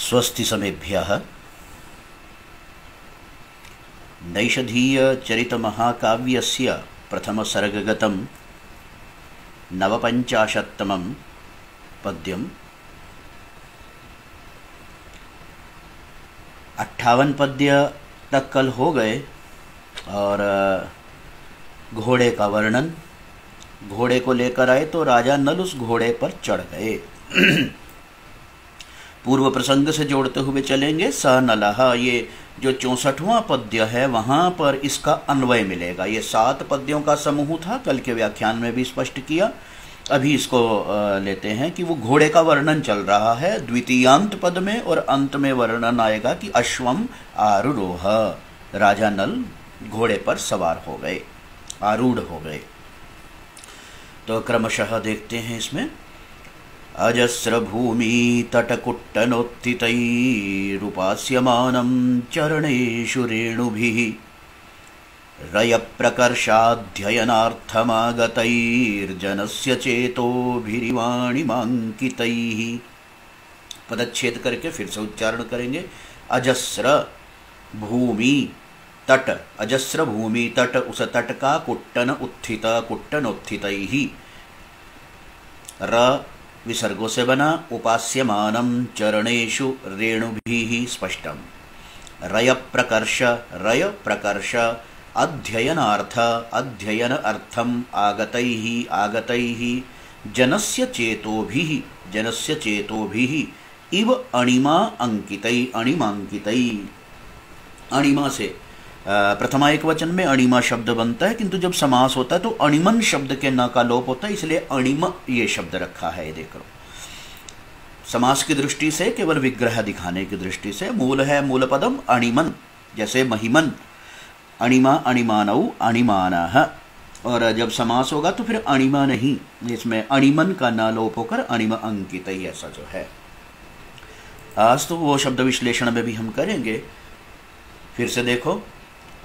स्वस्ति समेभ्यः। नैषधीयचरितमहाकाव्यस्य प्रथमसर्गगतं 49तमं पद्यम्। 58 पद्य तक कल हो गए और घोड़े का वर्णन, घोड़े को लेकर आए तो राजा नल उस घोड़े पर चढ़ गए। पूर्व प्रसंग से जोड़ते हुए चलेंगे। स नलः, ये जो 64वां पद्य है वहां पर इसका अन्वय मिलेगा। ये 7 पद्यों का समूह था, कल के व्याख्यान में भी स्पष्ट किया। अभी इसको लेते हैं कि वो घोड़े का वर्णन चल रहा है द्वितीयांत पद में, और अंत में वर्णन आएगा कि अश्वम आरूरोह, राजा नल घोड़े पर सवार हो गए, आरूढ़ हो गए। तो क्रमशः देखते हैं इसमें। अजस्र भूमि तटकुट्टनोत्थितैरुपास्यमानं चरणेषु रेणुभिः रयप्रकर्षाध्ययनार्थमागतैर्जनस्य चेतोभिरिवाणिमाङ्कितैः। पदच्छेद करके फिर से उच्चारण करेंगे। अजस्र भूमि तट, अजस्र भूमि तट, उस तट का कुट्टन उत्थित, कुट्टनोत्थितैः, र विसर्गों से बना, उपास्यमानं चरणेषु रेणुभिः स्पष्टम। रय प्रकर्ष, रय प्रकर्ष, अध्ययनार्थ, अध्ययन अर्थम, आगतैः, आगतैः, जनस्य चेतोभिः, जनस्य चेतोभिः, इव अणिमा अंकितै, अणिमांकितै। अणिमा से प्रथमा एक वचन में अणिमा शब्द बनता है, किंतु जब समास होता है तो अणिमन शब्द के न का लोप होता है, इसलिए अणिम ये शब्द रखा है। ये देखो, समास की दृष्टि से, केवल विग्रह दिखाने की दृष्टि से मूल है, मूल पदम अणिमन, जैसे महिमन, अणिमा अणिमानौ अणिमानः। और जब समास होगा तो फिर अणिमा नहीं, इसमें अणिमन का न लोप होकर अणिम अंकित, ऐसा जो है। आज तो वो शब्द विश्लेषण में भी हम करेंगे। फिर से देखो।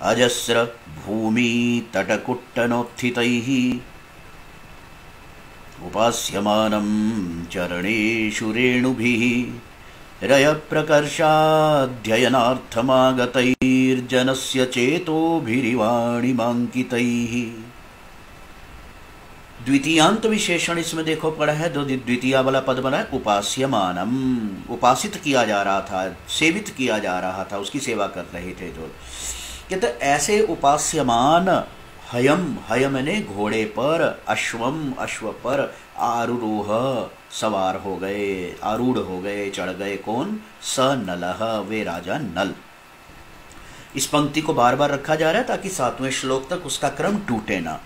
अजस्र भूमि तटकुट्टनोत्थितैः उपास्यमानं चरणेषु रेणुभिः रयप्रकर्षाध्ययनार्थमागतैर्जनस्य चेतोभिरिवाणिमाङ्कितैः। द्वितीयांत विशेषण इसमें देखो पड़ा है, दो द्वितीय वाला पद बना है उपास्यमानम, उपासित किया जा रहा था, सेवित किया जा रहा था, उसकी सेवा कर रहे थे। जो कहते ऐसे उपास्यमान, हयम, हयम ने घोड़े पर, अश्वम अश्व पर, आरूरोह सवार हो गए, आरूढ़ हो गए, चढ़ गए। कौन? स नलः, वे राजा नल। इस पंक्ति को बार बार रखा जा रहा है ताकि 7वें श्लोक तक उसका क्रम टूटे ना।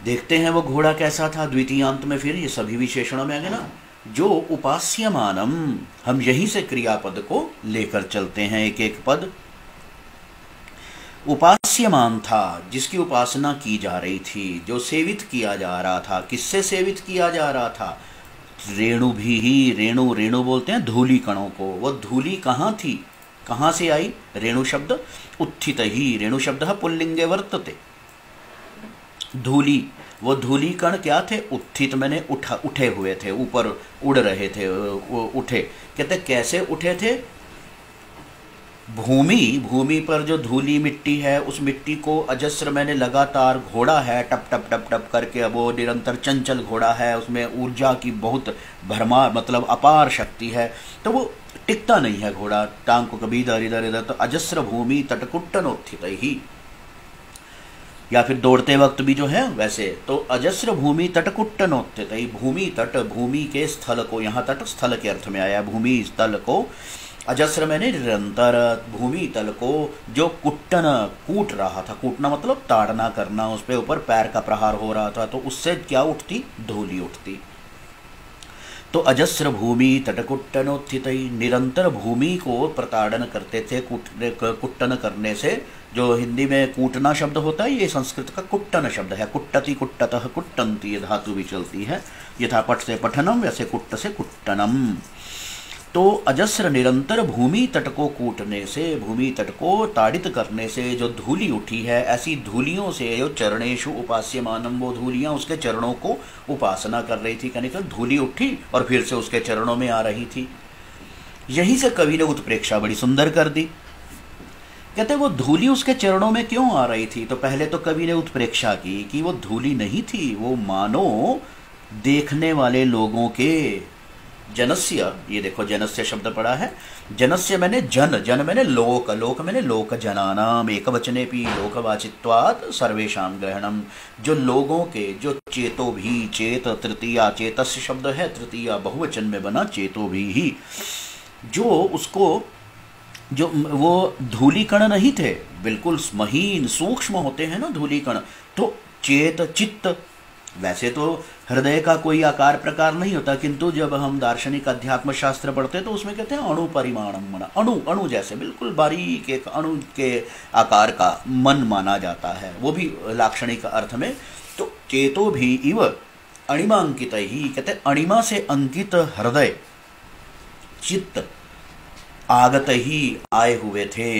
देखते हैं वो घोड़ा कैसा था द्वितीयांत में। फिर ये सभी विशेषणों में आगे ना, जो उपास्यमानम, हम यहीं से क्रियापद को लेकर चलते हैं, एक एक पद। उपास्यमान था, जिसकी उपासना की जा रही थी, जो सेवित किया जा रहा था। किससे सेवित किया जा रहा था? रेणु भी ही, रेणु, रेणु बोलते हैं धूली कणों को। वो धूली कहाँ थी, कहाँ से आई? रेणु शब्द उत्थित ही, रेणु शब्द पुल्लिंगे वर्तते। धूली, वो धूली कण क्या थे? उत्थित मैंने उठे हुए थे, ऊपर उड़ रहे थे, वो उठे। कहते कैसे उठे थे? भूमि, भूमि पर जो धूली मिट्टी है, उस मिट्टी को अजस्र मैंने लगातार, घोड़ा है टप टप टप टप करके, अब वो निरंतर चंचल घोड़ा है, उसमें ऊर्जा की बहुत भरमार, मतलब अपार शक्ति है, तो वो टिकता नहीं है घोड़ा, टांग को कभी इधर इधर इधर। तो अजस्र भूमि तटकुट्टनोत्थित ही, या फिर दौड़ते वक्त भी जो है वैसे। तो अजस्र भूमि तटकुट्टनोत्थित, भूमि तट, भूमि के स्थल को, यहाँ तट स्थल के अर्थ में आया, भूमि स्थल को, अजस्र मैंने निरंतर, भूमि तल को जो कुट्टन, कूट रहा था, कूटना मतलब ताड़ना करना, उस पे ऊपर पैर का प्रहार हो रहा था, तो उससे क्या उठती? धूली उठती। तो अजस्र भूमि तटकुट्टनोत्थित, निरंतर भूमि को प्रताड़न करते थे, कुट्टन करने से। जो हिंदी में कूटना शब्द होता है, ये संस्कृत का कुट्टन शब्द है। कुट्टति, कुट्टतः, कुट्टन्ति, ये धातु भी चलती है। यथा पठ से पठनम, वैसे कुट्ट से कुट्टनम। तो अजस्र निरंतर भूमि तट को कूटने से, भूमि तट को ताड़ित करने से जो धूलि उठी है, ऐसी धूलियों से जो चरणेशु उपास्यमानम, वो धूलियां उसके चरणों को उपासना कर रही थी। कहने का धूलि उठी और फिर से उसके चरणों में आ रही थी। यहीं से कवि ने उत्प्रेक्षा बड़ी सुंदर कर दी। कहते वो धूली उसके चरणों में क्यों आ रही थी, तो पहले तो कवि ने उत्प्रेक्षा की कि वो धूली नहीं थी, वो मानो देखने वाले लोगों के जनस्य, ये देखो जनस्य शब्द पड़ा है, जनस्य मैंने जन, जन मैंने लोक, लोक मैंने लोक जनानाम, एक वचने भी लोकवाचित्वात् सर्वेशाम ग्रहणम, जो लोगों के, जो चेतो भी, चेत तृतीया, चेतस्य शब्द है तृतीया बहुवचन में बना, चेतो भी ही, जो उसको, जो वो धूलिकण नहीं थे, बिल्कुल महीन सूक्ष्म होते हैं ना धूलिकण, तो चेत चित्त, वैसे तो हृदय का कोई आकार प्रकार नहीं होता, किंतु जब हम दार्शनिक अध्यात्म शास्त्र पढ़ते हैं तो उसमें कहते हैं अणु परिमाणम मन, अणु, अणु जैसे बिल्कुल बारीक एक अणु के आकार का मन माना जाता है, वो भी लाक्षणिक अर्थ में। तो चेतो भी इव अणिमा अंकित ही, कहते अणिमा से अंकित हृदय चित्त आगत ही आए हुए थे।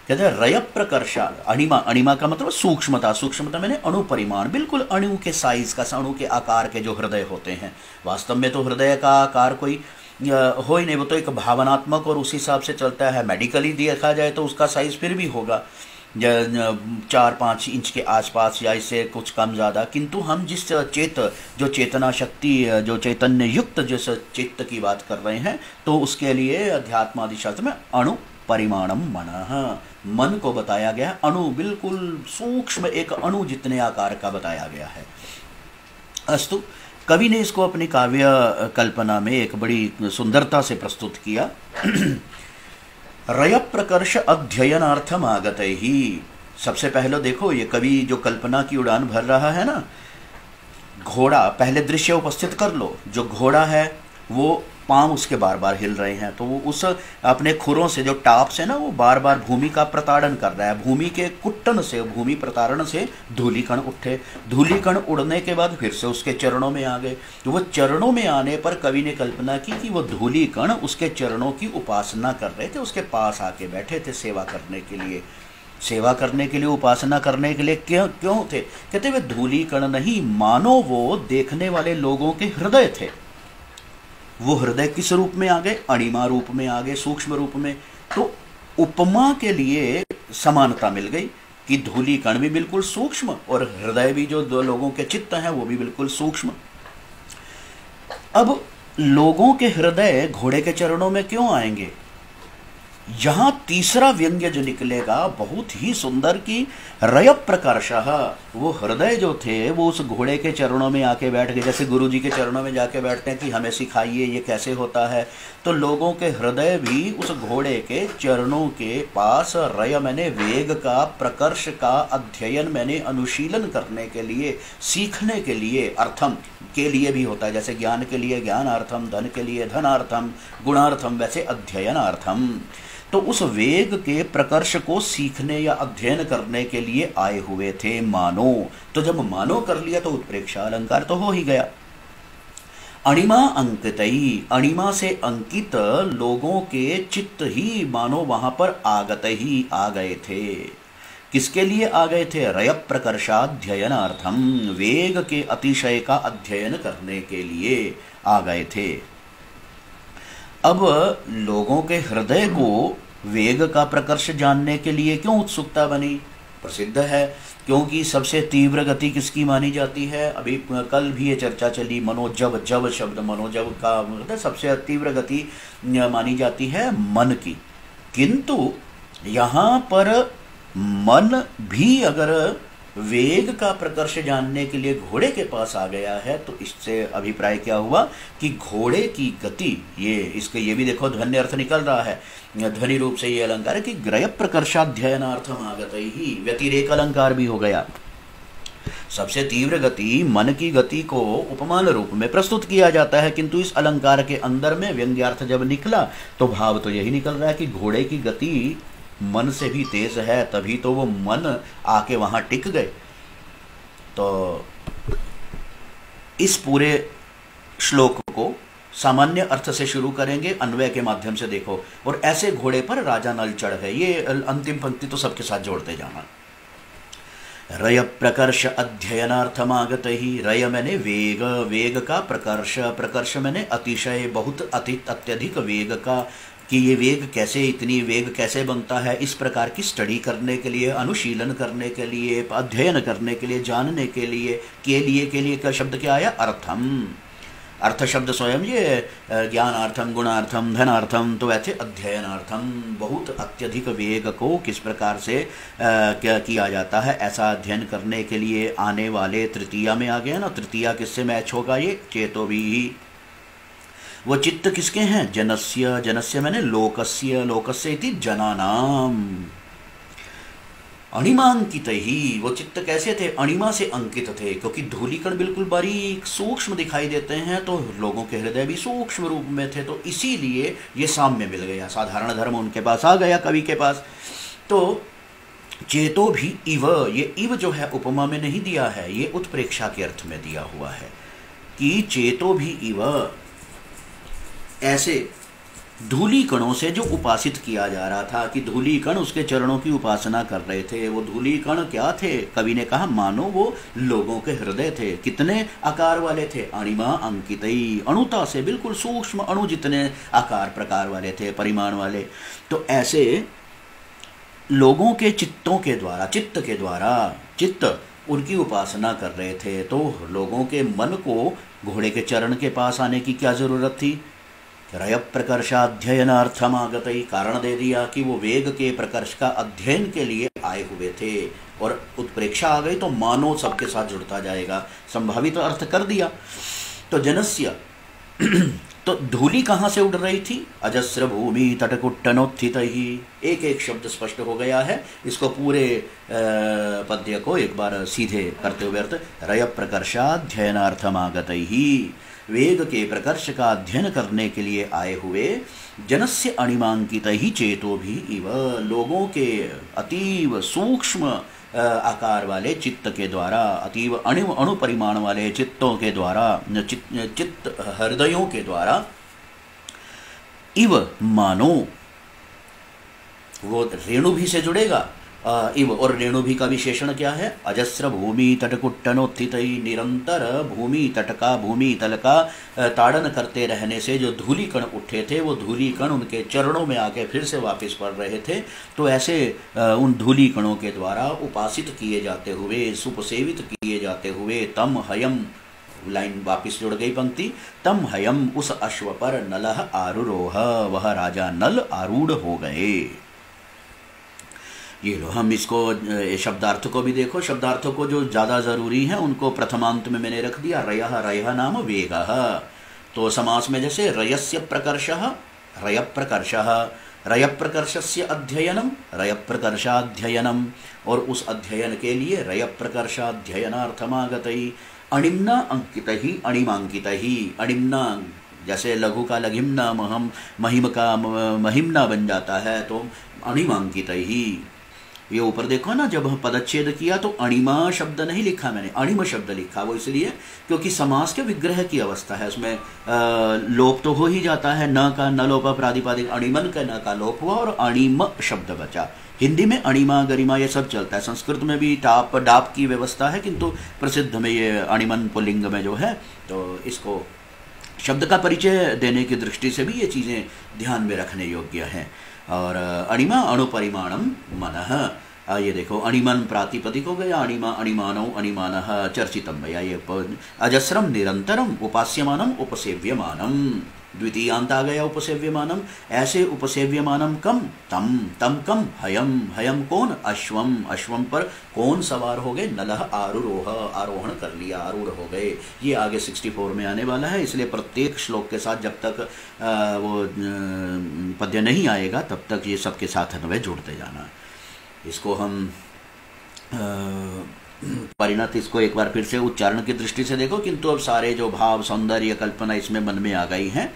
कहते हैं रय प्रकर्षा, अणिमा, अणिमा का मतलब सूक्ष्मता, सूक्ष्मता मैंने अणु परिमाण, बिल्कुल अणु के साइज का, अणु के आकार के जो हृदय होते हैं। वास्तव में तो हृदय का आकार कोई हो ही नहीं, वो तो एक भावनात्मक और उसी हिसाब से चलता है। मेडिकली देखा जाए तो उसका साइज फिर भी होगा 4-5 इंच के आसपास या इससे कुछ कम ज़्यादा, किंतु हम जिस चेत, जो चेतना शक्ति, जो चैतन्य युक्त जिस चित्त की बात कर रहे हैं, तो उसके लिए अध्यात्म आदि शास्त्र में अणु परिमाणम मनः, मन को बताया गया, अणु बिल्कुल सूक्ष्म एक अणु जितने आकार का बताया गया है। अस्तु, कवि ने इसको अपनी काव्य कल्पना में एक बड़ी सुंदरता से प्रस्तुत किया। रय प्रकर्ष अध्ययनार्थम आगत ही, सबसे पहले देखो ये कवि जो कल्पना की उड़ान भर रहा है ना, घोड़ा, पहले दृश्य उपस्थित कर लो, जो घोड़ा है वो पांव उसके बार बार हिल रहे हैं, तो वो उस अपने खुरों से, जो टाप्स है ना, वो बार बार भूमि का प्रताड़न कर रहा है, भूमि के कुट्टन से, भूमि प्रताड़न से धूलिकण उठे, धूलिकण उड़ने के बाद फिर से उसके चरणों में आ गए, तो वो चरणों में आने पर कवि ने कल्पना की कि वो धूलिकण उसके चरणों की उपासना कर रहे थे, उसके पास आके बैठे थे सेवा करने के लिए, सेवा करने के लिए, उपासना करने के लिए। क्यों थे? कहते वे धूलिकण नहीं, मानो वो देखने वाले लोगों के हृदय थे। वो हृदय किस रूप में आ गए? अणिमा रूप में आ गए, सूक्ष्म रूप में। तो उपमा के लिए समानता मिल गई कि धूलिकण भी बिल्कुल सूक्ष्म और हृदय भी जो दो लोगों के चित्त हैं वो भी बिल्कुल सूक्ष्म। अब लोगों के हृदय घोड़े के चरणों में क्यों आएंगे? यहां तीसरा व्यंग्य जो निकलेगा बहुत ही सुंदर कि रय प्रकर्षः, वो हृदय जो थे वो उस घोड़े के चरणों में आके बैठ गए, जैसे गुरु जी के चरणों में जाके बैठते हैं कि हमें सिखाइए ये कैसे होता है। तो लोगों के हृदय भी उस घोड़े के चरणों के पास, रय मैंने वेग का, प्रकर्ष का अध्ययन मैंने अनुशीलन करने के लिए, सीखने के लिए, अर्थम के लिए भी होता है, जैसे ज्ञान के लिए ज्ञानार्थम, धन के लिए धनार्थम, गुणार्थम, वैसे अध्ययनार्थम। तो उस वेग के प्रकर्ष को सीखने या अध्ययन करने के लिए आए हुए थे मानो। तो जब मानो कर लिया तो उत्प्रेक्षा अलंकार तो हो ही गया। अणिमा अंकितई, अणिमा से अंकित लोगों के चित्त ही मानो वहां पर आगत ही आ गए थे। किसके लिए आ गए थे? रय प्रकर्षाध्ययनार्थम, वेग के अतिशय का अध्ययन करने के लिए आ गए थे। अब लोगों के हृदय को वेग का प्रकर्ष जानने के लिए क्यों उत्सुकता बनी? प्रसिद्ध है क्योंकि सबसे तीव्र गति किसकी मानी जाती है? अभी कल भी ये चर्चा चली, मनोजव, जव शब्द मनोजव का मतलब सबसे तीव्र गति मानी जाती है मन की। किंतु यहाँ पर मन भी अगर वेग का प्रकर्ष जानने के लिए घोड़े के पास आ गया है, तो इससे अभिप्राय क्या हुआ कि घोड़े की गति, ये भी देखो ध्वन्य अर्थ निकल रहा है, ध्वनि रूप से ये अलंकार है कि ग्रय प्रकर्षाध्ययनार्थम आगत ही, व्यतिरेक अलंकार भी हो गया। सबसे तीव्र गति मन की गति को उपमान रूप में प्रस्तुत किया जाता है, किंतु इस अलंकार के अंदर में व्यंग्यार्थ जब निकला तो भाव तो यही निकल रहा है कि घोड़े की गति मन से भी तेज है, तभी तो वो मन आके वहां टिक गए। तो इस पूरे श्लोक को सामान्य अर्थ से शुरू करेंगे, अन्वय के माध्यम से देखो। और ऐसे घोड़े पर राजा नल चढ़ है, ये अंतिम पंक्ति तो सबके साथ जोड़ते जाना। रय प्रकर्ष अध्ययनार्थमागत ही, रय मैंने वेग, वेग का प्रकर्ष, प्रकर्ष मैंने अतिशय, बहुत अत्यधिक वेग का। कि ये वेग कैसे, इतनी वेग कैसे बनता है, इस प्रकार की स्टडी करने के लिए, अनुशीलन करने के लिए, अध्ययन करने के लिए, जानने के लिए का शब्द क्या आया? अर्थम। अर्थ शब्द स्वयं ये ज्ञानार्थम, गुणार्थम, धनार्थम, तो वैसे अध्ययनार्थम बहुत अत्यधिक वेग को किस प्रकार से क्या किया जाता है, ऐसा अध्ययन करने के लिए आने वाले तृतीया में आ गया ना। तृतीया किससे मैच होगा? ये चेतो भी। वो चित्त किसके हैं? जनस्य। जनस्य मैंने लोकस्य, लोकस्य इति जनानाम। अणिमांकित ही, वो चित्त कैसे थे? अणिमा से अंकित थे, क्योंकि धूलिकण बिल्कुल बारीक सूक्ष्म दिखाई देते हैं, तो लोगों के हृदय भी सूक्ष्म रूप में थे, तो इसीलिए ये साम्य मिल गया, साधारण धर्म उनके पास आ गया, कवि के पास। तो चेतो भी इव, ये इव जो है उपमा में नहीं दिया है, ये उत्प्रेक्षा के अर्थ में दिया हुआ है कि चेतो भी इव, ऐसे धूली कणों से जो उपासित किया जा रहा था, कि धूली कण उसके चरणों की उपासना कर रहे थे। वो धूली कण क्या थे? कवि ने कहा मानो वो लोगों के हृदय थे। कितने आकार वाले थे? अणिमा अंकितई, अणुता से बिल्कुल सूक्ष्म अणु जितने आकार प्रकार वाले थे, परिमाण वाले। तो ऐसे लोगों के चित्तों के द्वारा, चित्त के द्वारा, चित्त उनकी उपासना कर रहे थे। तो लोगों के मन को घोड़े के चरण के पास आने की क्या जरूरत थी? रय प्रकर्षाध्ययनार्थम आगतई, कारण दे दिया कि वो वेग के प्रकर्ष का अध्ययन के लिए आए हुए थे, और उत्प्रेक्षा आ गई तो मानो सबके साथ जुड़ता जाएगा, संभावित अर्थ कर दिया। तो जनस्य तो धूली कहाँ से उड़ रही थी? अजस्र भूमि तटकुट्टनोत्थित ही। एक एक शब्द स्पष्ट हो गया है। इसको पूरे पद्य को एक बार सीधे करते हुए अर्थ, रय प्रकर्षाध्ययनार्थमागत ही, वेग के प्रकर्ष का अध्ययन करने के लिए आए हुए, जनस्य अणिमांकित ही चेतो भी इव, लोगों के अतीव सूक्ष्म आकार वाले चित्त के द्वारा, अतीव अणु परिमाण वाले चित्तों के द्वारा, चित्त हृदयों के द्वारा, इव मानो, वो रेणु भी से जुड़ेगा, इव, और रेणु भी का विशेषण क्या है? अजस्र भूमि तटकुट्टनोत्थित, निरंतर भूमि तट का, भूमि तल का ताड़न करते रहने से जो धूली कण उठे थे, वो धूली कण उनके चरणों में आके फिर से वापस पड़ रहे थे। तो ऐसे उन धूली कणों के द्वारा उपासित किए जाते हुए, सुपसेवित किए जाते हुए, तम हयम, लाइन वापिस जुड़ गई पंक्ति, तम हयम, उस अश्व पर नलह आरूरोह, वह राजा नल आरूढ़ हो गए। ये लो, हम इसको शब्दार्थ को भी देखो। शब्दार्थों को जो ज़्यादा ज़रूरी है उनको प्रथमांत में मैंने रख दिया। रयः, रयः नाम वेगः। तो समास में जैसे रयस्य प्रकर्षः, रय प्रकर्षः, रय प्रकर्षस्य अध्ययनम, रय प्रकर्षाध्ययनम, और उस अध्ययन के लिए रय प्रकर्षाध्ययनार्थमागतई, अणिम्ना अंकित ही, अणिमांकित ही, अणिम्ना जैसे लघु का लघिम्ना, महिम का महिम्ना बन जाता है, तो अणिमांकित ही। ये ऊपर देखो ना, जब पदच्छेद किया तो अणिमा शब्द नहीं लिखा मैंने, अणिम शब्द लिखा। वो इसलिए क्योंकि समास के विग्रह की अवस्था है, उसमें लोप तो हो ही जाता है, न का न लोप प्रादिपादिक, अणिमन का न का लोप हुआ और अणिम शब्द बचा। हिंदी में अणिमा, गरिमा ये सब चलता है, संस्कृत में भी टाप डाप की व्यवस्था है, किंतु प्रसिद्ध में ये अणिमन पुल्लिंग में जो है, तो इसको शब्द का परिचय देने की दृष्टि से भी ये चीज़ें ध्यान में रखने योग्य हैं। और अणिमा अणुपरिमाणम मनः, ये देखो अणिमन प्रातिपदिक हो गया, अणिमा अणिमानो अणिमानः चर्चितम भैया, ये अजस्रम निरंतरम उपास्यमानम उपसेव्यमानम, द्वितीयांत आ गया उपसेव्यमानम। ऐसे उपसेव्यमानम कम, तम, तम कम, हयम, हयम कौन? अश्वम, अश्वम पर कौन सवार हो गए? नलह आरूरोह, आरोहण कर लिया, आरूढ़ हो गए। ये आगे 64 में आने वाला है, इसलिए प्रत्येक श्लोक के साथ जब तक वो पद्य नहीं आएगा तब तक ये सबके साथ अन्वय जोड़ते जाना। इसको हम परिणत, इसको एक बार फिर से उच्चारण की दृष्टि से देखो, किंतु अब सारे जो भाव, सौंदर्य, कल्पना इसमें मन में आ गई हैं।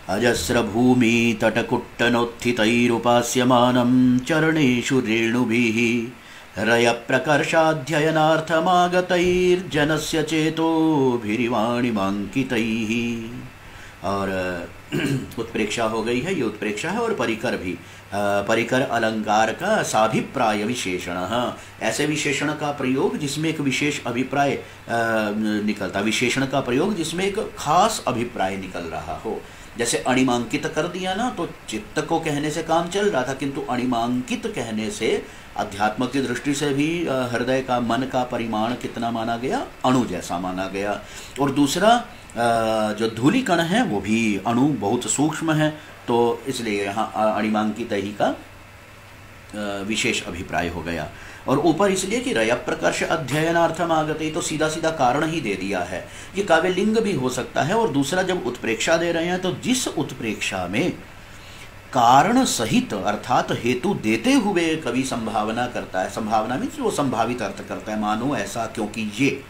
अजस्र भूमि तटकुट्टनोत्थितैरुपास्यमानं चरणेषु रेणुभिः रय प्रकर्षाध्ययनार्थमागतैर्जनस्य चेतोभिरिवाणिमांकितैः। और उत्प्रेक्षा हो गई है, ये उत्प्रेक्षा है, और परिकर भी, परिकर अलंकार का साभिप्राय विशेषण, ऐसे विशेषण का प्रयोग जिसमें एक विशेष अभिप्राय निकलता, विशेषण का प्रयोग जिसमें एक खास अभिप्राय निकल रहा हो। जैसे अणिमांकित कर दिया ना, तो चित्त को कहने से काम चल रहा था, किंतु अणिमांकित कहने से अध्यात्म की दृष्टि से भी हृदय का, मन का परिमाण कितना माना गया, अणु जैसा माना गया। और दूसरा जो धूलिकण है वो भी अणु बहुत सूक्ष्म है, तो इसलिए यहाँ अणिमांकित ही का विशेष अभिप्राय हो गया। और ऊपर इसलिए कि रय प्रकर्ष अध्ययनार्थम आगते, तो सीधा सीधा कारण ही दे दिया है। ये काव्यलिंग भी हो सकता है। और दूसरा, जब उत्प्रेक्षा दे रहे हैं तो जिस उत्प्रेक्षा में कारण सहित अर्थात हेतु देते हुए कवि संभावना करता है, संभावना मीन्स वो संभावित अर्थ करता है, मानो ऐसा क्योंकि ये,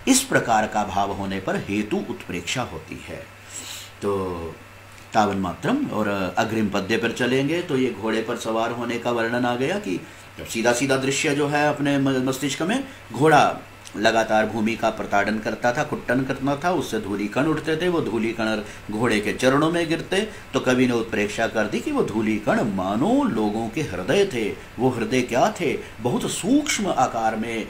इस प्रकार का भाव होने पर हेतु उत्प्रेक्षा होती है। तो तावन मात्रम। और अग्रिम पद्य पर चलेंगे तो ये घोड़े पर सवार होने का वर्णन आ गया कि जब सीधा सीधा दृश्य जो है अपने मस्तिष्क में, घोड़ा लगातार भूमि का प्रताड़न करता था, कुट्टन करना था, उससे धूलिकण उठते थे, वो धूलिकण घोड़े के चरणों में गिरते, तो कवि ने उत्प्रेक्षा कर दी कि वो धूलिकण मानो लोगों के हृदय थे। वो हृदय क्या थे, बहुत सूक्ष्म आकार में,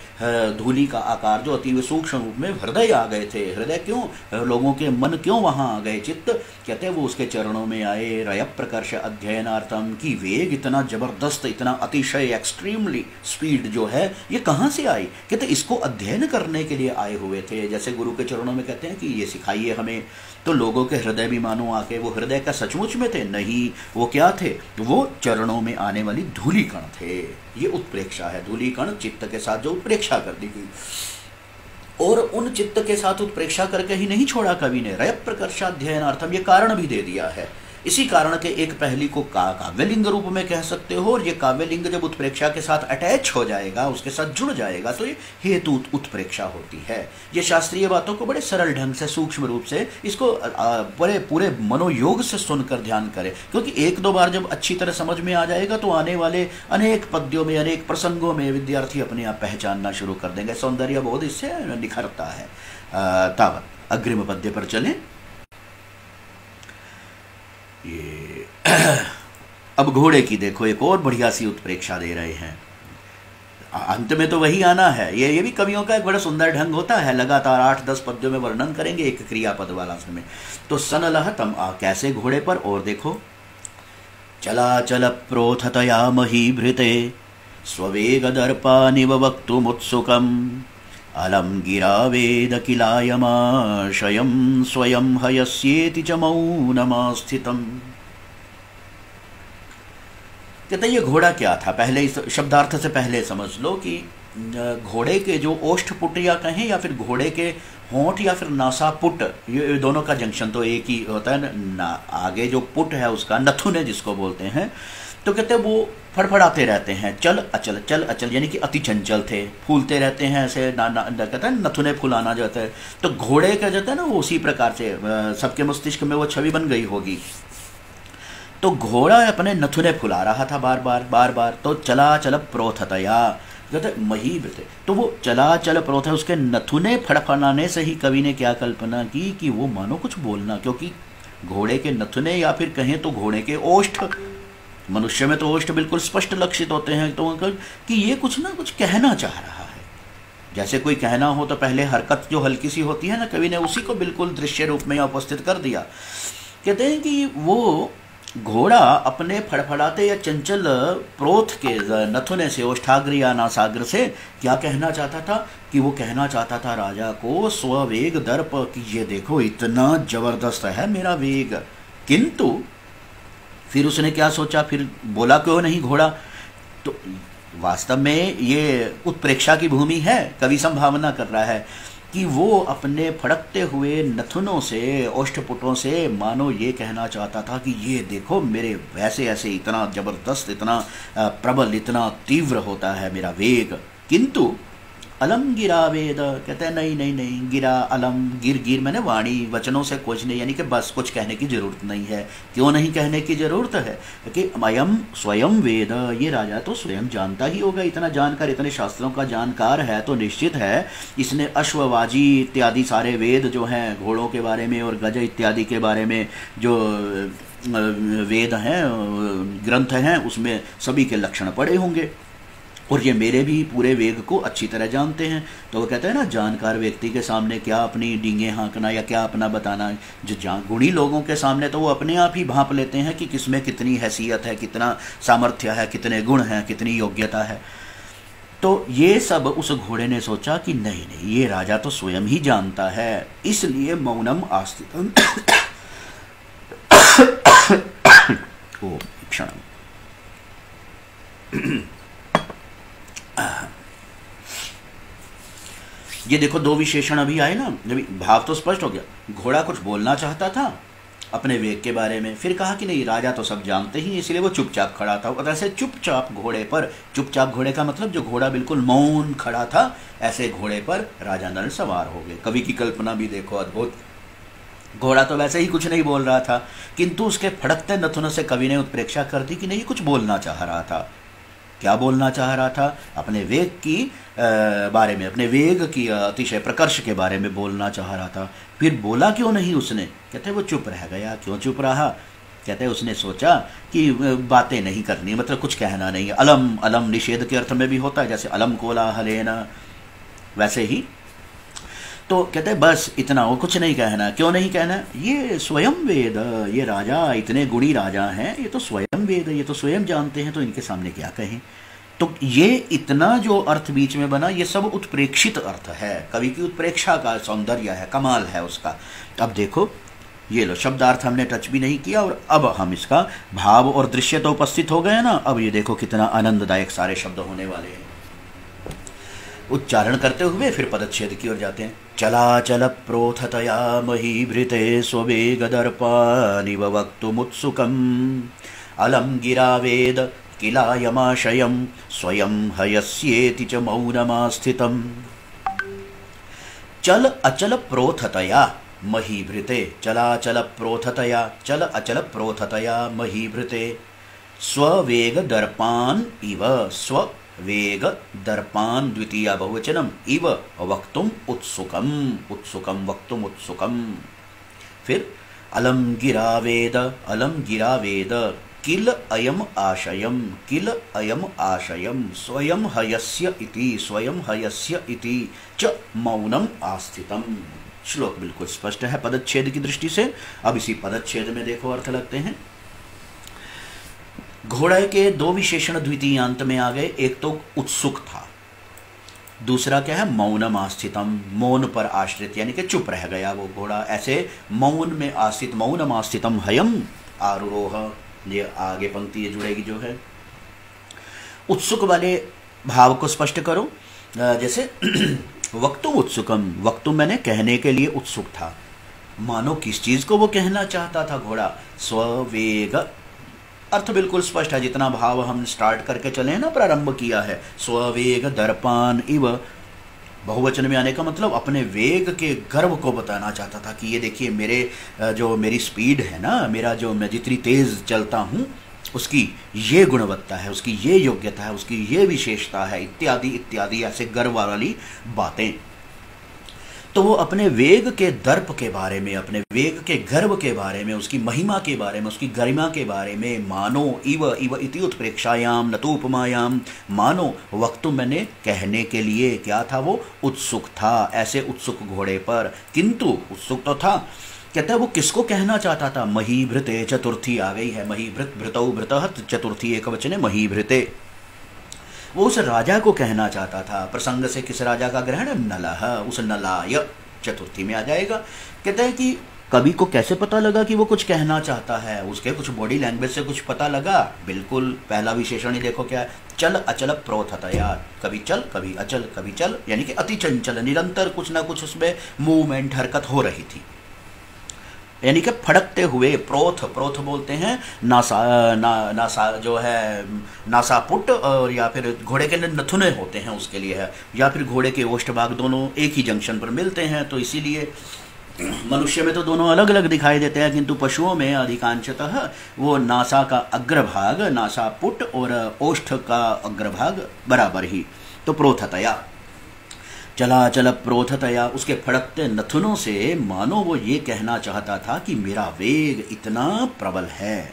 धूलि का आकार जो अति सूक्ष्म रूप में हृदय आ गए थे। हृदय क्यों, लोगों के मन क्यों वहाँ आ गए, चित्त कहते हैं वो उसके चरणों में आए। रय प्रकर्ष अध्ययनार्थम की वेग इतना जबरदस्त, इतना अतिशय एक्सट्रीमली स्पीड जो है ये कहाँ से आई, कहते इसको अध्ययन करने के लिए आए हुए थे। जैसे गुरु के चरणों में कहते हैं कि ये सिखाइए हमें, तो लोगों के हृदय भी मानो आके, वो हृदय का सचमुच में थे नहीं, वो क्या थे, वो चरणों में आने वाली धूलिकण थे। ये उत्प्रेक्षा है, धूलिकण चित्त के साथ जो उत्प्रेक्षा कर दी गई। और उन चित्त के साथ उत्प्रेक्षा करके ही नहीं छोड़ा कवि ने, रय प्रकर्षाध्ययनार्थम ये कारण भी दे दिया है। इसी कारण के एक पहली को काव्यलिंग रूप में कह सकते हो। और ये काव्यलिंग जब उत्प्रेक्षा के साथ अटैच हो जाएगा, उसके साथ जुड़ जाएगा, तो ये हेतु उत्प्रेक्षा होती है। ये शास्त्रीय बातों को बड़े सरल ढंग से, सूक्ष्म रूप से इसको पूरे मनोयोग से सुनकर ध्यान करें, क्योंकि एक दो बार जब अच्छी तरह समझ में आ जाएगा तो आने वाले अनेक पद्यों में, अनेक प्रसंगों में विद्यार्थी अपने आप पहचानना शुरू कर देंगे। सौंदर्य बोध इससे निखरता है। तावत अग्रिम पद्य पर चलें। ये अब घोड़े की देखो एक और बढ़िया सी उत्प्रेक्षा दे रहे हैं। अंत में तो वही आना है। ये भी कवियों का एक बड़ा सुंदर ढंग होता है, लगातार 8-10 पद्यों में वर्णन करेंगे एक क्रियापद वाला समय। तो सनलह तम कैसे घोड़े पर, और देखो, चला चल प्रोथतया महीभृते स्ववेग दर्पानिव वक्तुमुत्सुकम् अलम गिरा वेद किलायमाशयं स्वयं हयस्येति च मौनमास्थितम्। कहते ये घोड़ा क्या था, पहले इस शब्दार्थ से पहले समझ लो कि घोड़े के जो ओष्ठपुट या कहें, या फिर घोड़े के होंठ या फिर नासापुट, ये दोनों का जंक्शन तो एक ही होता है ना। आगे जो पुट है उसका नथुने जिसको बोलते हैं, तो कहते हैं वो फड़फड़ाते रहते हैं, चल अचल चल अचल, यानी कि अति चंचल थे, फूलते रहते हैं ऐसे, कहते हैं नथुने फुलाना जो होता है। तो घोड़े का जो है ना वो उसी प्रकार से सबके मस्तिष्क में वो छवि बन गई होगी। तो घोड़ा अपने नथुने फुला रहा था बार बार। तो चला चल प्रोथतया, कहते महीब थे, तो वो चला चल प्रोथ है, उसके नथुने फड़फड़ाने से ही कवि ने क्या कल्पना की कि वो मानो कुछ बोलना, क्योंकि घोड़े के नथुने या फिर कहें तो घोड़े के ओष्ठ, मनुष्य में तो ओष्ठ बिल्कुल स्पष्ट लक्षित होते हैं, तो कि ये कुछ ना कुछ कहना चाह रहा है। जैसे कोई कहना हो तो पहले हरकत जो हल्की सी होती है ना, कवि ने उसी को बिल्कुल दृश्य रूप में उपस्थित कर दिया। कहते हैं कि वो घोड़ा अपने फड़फड़ाते या चंचल प्रोथ के नथुने से, ओष्ठाग्र या नासाग्र से क्या कहना चाहता था, कि वो कहना चाहता था राजा को स्ववेग दर्प, कि ये देखो इतना जबरदस्त है मेरा वेग। किंतु फिर उसने क्या सोचा, फिर बोला क्यों नहीं घोड़ा। तो वास्तव में ये उत्प्रेक्षा की भूमि है, कवि संभावना कर रहा है कि वो अपने फड़कते हुए नथुनों से, ओष्ठपुटों से मानो ये कहना चाहता था कि ये देखो मेरे वैसे ऐसे इतना जबरदस्त, इतना प्रबल, इतना तीव्र होता है मेरा वेग। किंतु अलम गिरा वेद, कहते हैं नहीं गिरा अलम, गिर मैंने वाणी, वचनों से कुछ नहीं, यानी कि बस कुछ कहने की जरूरत नहीं है। क्यों नहीं कहने की जरूरत है कि अयम स्वयं वेद, ये राजा तो स्वयं जानता ही होगा, इतना जानकर, इतने शास्त्रों का जानकार है, तो निश्चित है इसने अश्ववाजी इत्यादि सारे वेद जो हैं घोड़ों के बारे में और गज इत्यादि के बारे में जो वेद हैं, ग्रंथ हैं, उसमें सभी के लक्षण पड़े होंगे। और ये मेरे भी पूरे वेग को अच्छी तरह जानते हैं। तो वो कहते हैं ना, जानकार व्यक्ति के सामने क्या अपनी डींगे हाँकना या क्या अपना बताना। जो गुणी लोगों के सामने तो वो अपने आप ही भांप लेते हैं कि किसमें कितनी हैसियत है, कितना सामर्थ्य है, कितने गुण हैं, कितनी योग्यता है। तो ये सब उस घोड़े ने सोचा कि नहीं नहीं, ये राजा तो स्वयं ही जानता है, इसलिए मौनम आस्थितम ओ क्षण। ये देखो दो विशेषण अभी आए ना, जब भाव तो स्पष्ट हो गया। घोड़ा कुछ बोलना चाहता था अपने वेग के बारे में, फिर कहा कि नहीं, राजा तो सब जानते ही, इसलिए वो चुपचाप खड़ा था। और ऐसे चुपचाप घोड़े पर, चुपचाप घोड़े का मतलब जो घोड़ा बिल्कुल मौन खड़ा था, ऐसे घोड़े पर राजा नल सवार हो गए। कवि की कल्पना भी देखो, अद्भुत। घोड़ा तो वैसे ही कुछ नहीं बोल रहा था, किंतु उसके फड़कते नथुनों से कवि ने उत्प्रेक्षा कर दी कि नहीं, कुछ बोलना चाह रहा था। क्या बोलना चाह रहा था? अपने वेग की बारे में, अपने वेग की अतिशय प्रकर्ष के बारे में बोलना चाह रहा था। फिर बोला क्यों नहीं उसने? कहते वो चुप रह गया। क्यों चुप रहा? कहते उसने सोचा कि बातें नहीं करनी, मतलब कुछ कहना नहीं है। अलम, अलम निषेध के अर्थ में भी होता है, जैसे अलम कोलाहलेन, वैसे ही। तो कहते बस इतना, वो कुछ नहीं कहना। क्यों नहीं कहना? ये स्वयं वेद, ये राजा इतने गुणी राजा हैं, ये तो स्वयं वेद, ये तो स्वयं जानते हैं, तो इनके सामने क्या कहें। तो ये इतना जो अर्थ बीच में बना, ये सब उत्प्रेक्षित अर्थ है, कवि की उत्प्रेक्षा का सौंदर्य है, कमाल है उसका। अब देखो, ये लो शब्दार्थ हमने टच भी नहीं किया, और अब हम इसका भाव और दृश्य तो उपस्थित हो गए ना। अब ये देखो कितना आनंददायक सारे शब्द होने वाले हैं। उच्चारण करते हुए फिर पदच्छेद की ओर जाते हैं। चलाचल प्रोथतया महीभृते स्ववेगदर्पानिव वक्तुमुत्सुकम् अलम गिरावेद किलायमाशयं स्वयं हयस्येति च मौनमास्थितम्। चल अचल प्रोथतया महीभृते, चलाचल प्रोथतया, चल अचल प्रोथतया महीभृते, स्ववेग दर्पान इव, स्व वेग दर्पान द्वितीया बहुवचनम, इव वक्तुम उत्सुकम, उत्सुकम वक्तुम उत्सुकम। फिर अलम गिरावेद, अलम गिरावेद, किल अयम आशयम, किल अयम आशयम, स्वयं हयस्य इति, स्वयं हयस्य इति च मौनम आस्थितम। श्लोक बिल्कुल स्पष्ट है पदच्छेद की दृष्टि से। अब इसी पदच्छेद में देखो अर्थ लगते हैं। घोड़े के दो विशेषण द्वितीयांत में आ गए। एक तो उत्सुक था, दूसरा क्या है? मौनम आस्थितम, मौन पर आश्रित, यानी कि चुप रह गया वो घोड़ा। ऐसे मौन में आस्थित, मौनम आस्थितम हयम आरुरोह, ये आगे पंक्ति ये जुड़ेगी जो है। उत्सुक वाले भाव को स्पष्ट करो, जैसे वक्तुम उत्सुकम, वक्तुम मैंने कहने के लिए उत्सुक था। मानो किस चीज को वो कहना चाहता था घोड़ा? स्ववेग, अर्थ बिल्कुल स्पष्ट है, जितना भाव हम स्टार्ट करके चले हैं ना, प्रारंभ किया है। स्ववेग दर्पान इव, बहुवचन में आने का मतलब अपने वेग के गर्व को बताना चाहता था कि ये देखिए मेरे जो मेरी स्पीड है ना, मेरा जो मैं जितनी तेज चलता हूँ, उसकी ये गुणवत्ता है, उसकी ये योग्यता है, उसकी ये विशेषता है, इत्यादि इत्यादि, ऐसे गर्व वाली बातें। तो वो अपने वेग के दर्प के बारे में, अपने वेग के गर्व के बारे में, उसकी महिमा के बारे में, उसकी गरिमा के बारे में, मानो इव, इव इति उत्प्रेक्षायाम नतुपमायाम, मानो वक्तु मैंने कहने के लिए क्या था? वो उत्सुक था, ऐसे उत्सुक घोड़े पर। किंतु उत्सुक तो था, कहता है वो किसको कहना चाहता था? महीभृते, चतुर्थी आ गई है, महीभृत, भृतौ भृतः, चतुर्थी एक वचन है, महीभृते। वो उस राजा को कहना चाहता था। प्रसंग से किस राजा का ग्रहण? नलह, उस नलाय चतुर्थी में आ जाएगा। कहते हैं कि कवि को कैसे पता लगा कि वो कुछ कहना चाहता है? उसके कुछ बॉडी लैंग्वेज से कुछ पता लगा। बिल्कुल, पहला विशेषण ही देखो क्या है, चल अचल प्रोथतया, कभी चल कभी अचल, कभी चल, यानी कि अति चंचल, निरंतर कुछ ना कुछ उसमें मूवमेंट, हरकत हो रही थी, यानी कि फड़कते हुए। प्रोथ, प्रोथ बोलते हैं नासा जो है नासापुट, और या फिर घोड़े के नथुने होते हैं उसके लिए है, या फिर घोड़े के ओष्ठ भाग दोनों एक ही जंक्शन पर मिलते हैं, तो इसीलिए मनुष्य में तो दोनों अलग अलग दिखाई देते हैं, किंतु पशुओं में अधिकांशतः वो नासा का अग्रभाग, नासापुट, और ओष्ठ का अग्रभाग बराबर ही। तो प्रोथतया, चलाचल प्रोथतया, उसके फड़कते नथुनों से मानो वो ये कहना चाहता था कि मेरा वेग इतना प्रबल है।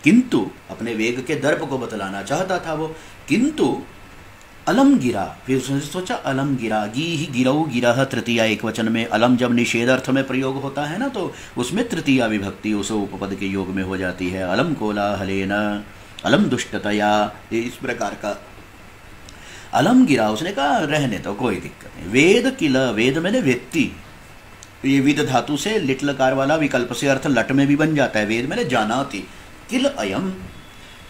किंतु अपने वेग के दर्प को बतलाना चाहता था वो, किंतु अलम गिरा, फिर उसने सोचा अलम गिरा, गी ही गिरऊ गिरह तृतीया एक वचन में। अलम जब निषेध अर्थ में प्रयोग होता है ना तो उसमें तृतीया विभक्ति उस उपपद के योग में हो जाती है। अलम कोलाहलेन, अलम दुष्टतया, ये इस प्रकार का अलम गिरा। उसने कहा रहने तो कोई दिक्कत नहीं। वेद किल, वेद मैंने व्यक्ति, ये विद धातु से लिट लकार वाला विकल्प से अर्थ लट में भी बन जाता है। वेद मैंने जाना थी, किल अयम,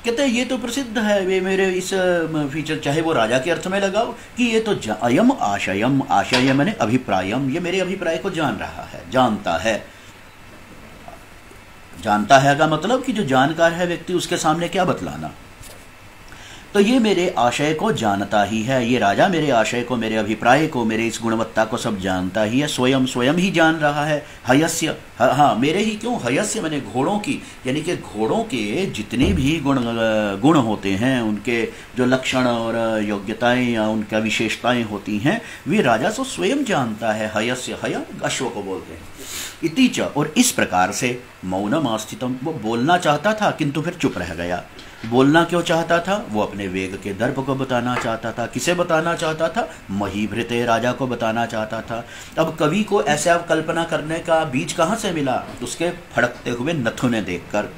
कहते हैं ये तो प्रसिद्ध है, वे मेरे इस फीचर चाहे वो राजा के अर्थ में लगाओ कि ये तो अयम आशयम, आशय मैंने अभिप्रायम, ये मेरे अभिप्राय को जान रहा है, जानता है। जानता है का मतलब कि जो जानकार है व्यक्ति उसके सामने क्या बतलाना, तो ये मेरे आशय को जानता ही है। ये राजा मेरे आशय को, मेरे अभिप्राय को, मेरे इस गुणवत्ता को सब जानता ही है, स्वयं स्वयं ही जान रहा है। हयस्य, हाँ मेरे ही क्यों, हयस्य मैंने घोड़ों की, यानी कि घोड़ों के जितने भी गुण होते हैं, उनके जो लक्षण और योग्यताएं या उनका विशेषताएं होती हैं, वे राजा तो स्वयं जानता है। हयस्य, हय अश्व को बोलते हैं। इति च, और इस प्रकार से मौनम आस्थितम, वो बोलना चाहता था किंतु फिर चुप रह गया। बोलना क्यों चाहता था, वो अपने वेग के दर्प को बताना चाहता था। किसे बताना चाहता था, महीभृते राजा को बताना चाहता था। अब कवि को ऐसा कल्पना करने का बीज कहाँ से मिला, उसके फड़कते हुए नथुने देखकर,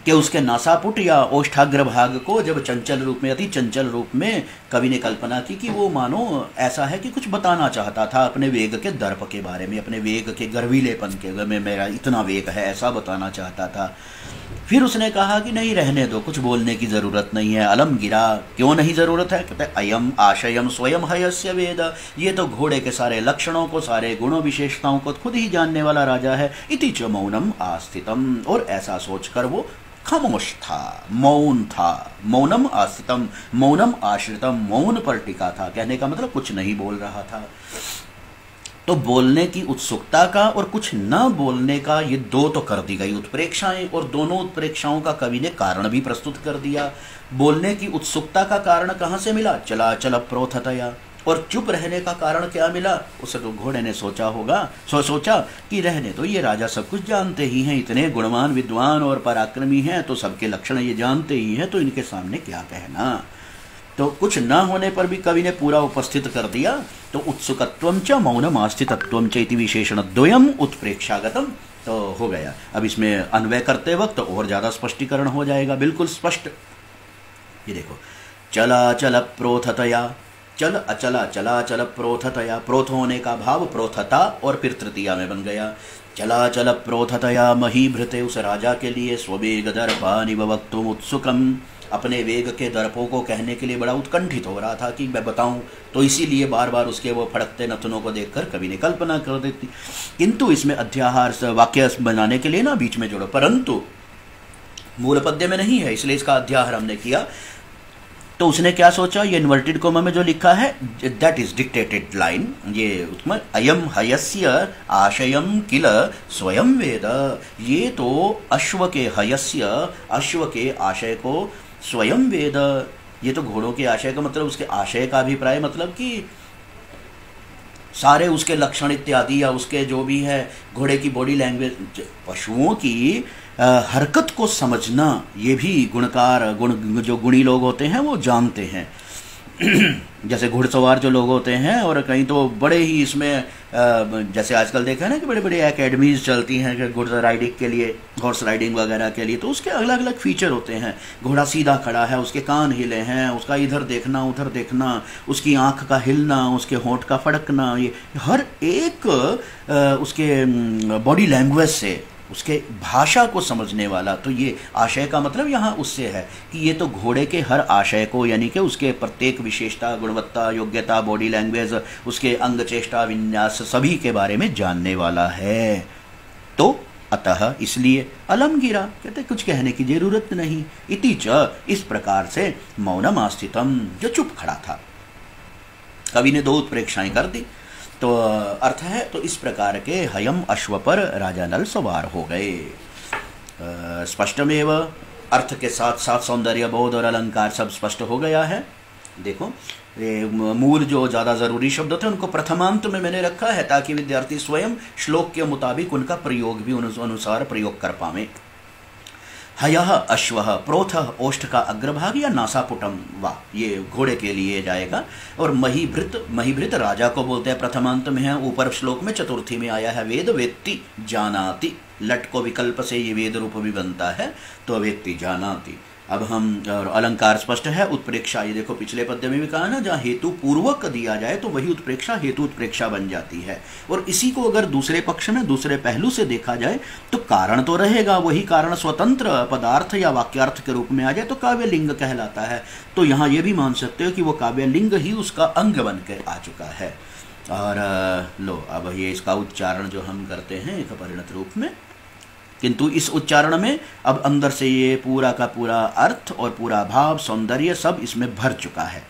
कि उसके नासापुट या ओष्ठाग्र भाग को जब चंचल रूप में, अति चंचल रूप में कवि ने कल्पना की कि वो मानो ऐसा है कि कुछ बताना चाहता था अपने वेग के दर्प के बारे में, अपने वेग के गर्वीलेपन के में, मेरा इतना वेग है ऐसा बताना चाहता था। फिर उसने कहा कि नहीं रहने दो, कुछ बोलने की जरूरत नहीं है। अलम गिरा, क्यों नहीं जरूरत है, कहते अयम आशयम स्वयं हयस्य वेद, ये तो घोड़े के सारे लक्षणों को, सारे गुणों विशेषताओं को खुद ही जानने वाला राजा है। इति च मौनम आस्थितम, और ऐसा सोचकर वो खामोश था, मौन था। मौनम आस्थितम, मौनम आश्रितम, मौन पर टिका था, कहने का मतलब कुछ नहीं बोल रहा था। तो बोलने की उत्सुकता का और कुछ न बोलने का, ये दो तो कर दी गई उत्प्रेक्षाएं, और दोनों उत्प्रेक्षाओं का कवि ने कारण भी प्रस्तुत कर दिया। बोलने की उत्सुकता का कारण कहाँ से मिला, चलाचल प्रोथतया, और चुप रहने का कारण क्या मिला, उसे तो घोड़े ने सोचा होगा, सोचा कि रहने दो, ये राजा सब कुछ जानते ही हैं, इतने गुणवान विद्वान और पराक्रमी हैं, तो सबके लक्षण ये जानते ही हैं, तो इनके सामने क्या कहना। तो कुछ न होने पर भी कवि ने पूरा उपस्थित कर दिया। तो उत्सुकत्वम च मौनम आस्थितत्वम च इति विशेषण द्वयम उत्प्रेक्षागतम, तो हो गया। अब इसमें अन्वय करते वक्त तो और ज्यादा स्पष्टीकरण हो जाएगा, बिल्कुल स्पष्ट। ये देखो, चलाचल प्रोथतया, चल अचला चलाचल प्रोथतया, प्रोथ होने का भाव प्रोथता और फिर तृतीया में बन गया। चलाचल प्रोथतया महीभृते, उस राजा के लिए स्ववेग दर्पानि वक्तुम उत्सुकम, अपने वेग के दर्पों को कहने के लिए बड़ा उत्कंठित हो रहा था कि मैं बताऊं, तो इसीलिए बार बार उसके वो फड़कते नथुनों को देखकर कवि ने कल्पना कर देती। किंतु इसमें अध्याहार वाक्य बनाने के लिए ना बीच में जोड़ो, परंतु मूल पद्य में नहीं है, इसलिए इसका अध्याहार हमने किया। तो उसने क्या सोचा, ये इन्वर्टेड कोमा में जो लिखा है दैट इज डिक्टेटेड लाइन, ये उसमें अयम हयस्य आशयम किल स्वयं वेद, ये तो अश्व के हयस्य, अश्व के आशय को स्वयं वेद, ये तो घोड़ों के आशय का मतलब उसके आशय का अभिप्राय, मतलब कि सारे उसके लक्षण इत्यादि या उसके जो भी है घोड़े की बॉडी लैंग्वेज, पशुओं की हरकत को समझना, ये भी गुणकार जो गुणी लोग होते हैं वो जानते हैं। जैसे घुड़सवार जो लोग होते हैं, और कहीं तो बड़े ही इसमें जैसे आजकल देखा है ना कि बड़े बड़े एकेडमीज चलती हैं घुड़ राइडिंग के लिए, हॉर्स राइडिंग वगैरह के लिए, तो उसके अलग अलग फीचर होते हैं। घोड़ा सीधा खड़ा है, उसके कान हिले हैं, उसका इधर देखना उधर देखना, उसकी आंख का हिलना, उसके होंठ का फड़कना, ये हर एक उसके बॉडी लैंग्वेज से, उसके भाषा को समझने वाला। तो ये आशय का मतलब यहाँ उससे है कि ये तो घोड़े के हर आशय को, यानी कि उसके प्रत्येक विशेषता, गुणवत्ता, योग्यता, बॉडी लैंग्वेज, उसके अंग चेष्टा विन्यास सभी के बारे में जानने वाला है। तो अतः इसलिए अलम गिरा, कहते कुछ कहने की जरूरत नहीं। इति च, इस प्रकार से मौनम आस्थितम, जो चुप खड़ा था। कवि ने दो उत्प्रेक्षाएं कर दी, तो अर्थ है तो इस प्रकार के हयम अश्व पर राजा नल सवार हो गए। स्पष्टमेव, अर्थ के साथ साथ सौंदर्य बोध और अलंकार सब स्पष्ट हो गया है। देखो, ये मूल जो ज़्यादा ज़रूरी शब्द थे उनको प्रथमांत में मैंने रखा है ताकि विद्यार्थी स्वयं श्लोक के मुताबिक उनका प्रयोग भी अनुसार प्रयोग कर पावे। हयः अश्वः, प्रोथः ओष्ठ का अग्रभाग या नासापुटम वा, ये घोड़े के लिए जाएगा। और महीभृत, महीभृत राजा को बोलते हैं, प्रथमांत में है, ऊपर श्लोक में चतुर्थी में आया है। वेद वेत्ति जानाति, लट को विकल्प से ये वेद रूप भी बनता है, तो वेत्ति जानाति। अब हम, और अलंकार स्पष्ट है, उत्प्रेक्षा, ये देखो पिछले पद्य में भी कहा ना, जहाँ हेतु पूर्वक दिया जाए तो वही उत्प्रेक्षा हेतु उत्प्रेक्षा बन जाती है। और इसी को अगर दूसरे पक्ष में, दूसरे पहलू से देखा जाए तो कारण तो रहेगा, वही कारण स्वतंत्र पदार्थ या वाक्यार्थ के रूप में आ जाए तो काव्य लिंग कहलाता है। तो यहाँ ये भी मान सकते हो कि वो काव्य लिंग ही उसका अंग बन के आ चुका है। और लो, अब ये इसका उच्चारण जो हम करते हैं एक परिणत रूप में, किंतु इस उच्चारण में अब अंदर से ये पूरा का पूरा अर्थ और पूरा भाव, सौंदर्य सब इसमें भर चुका है।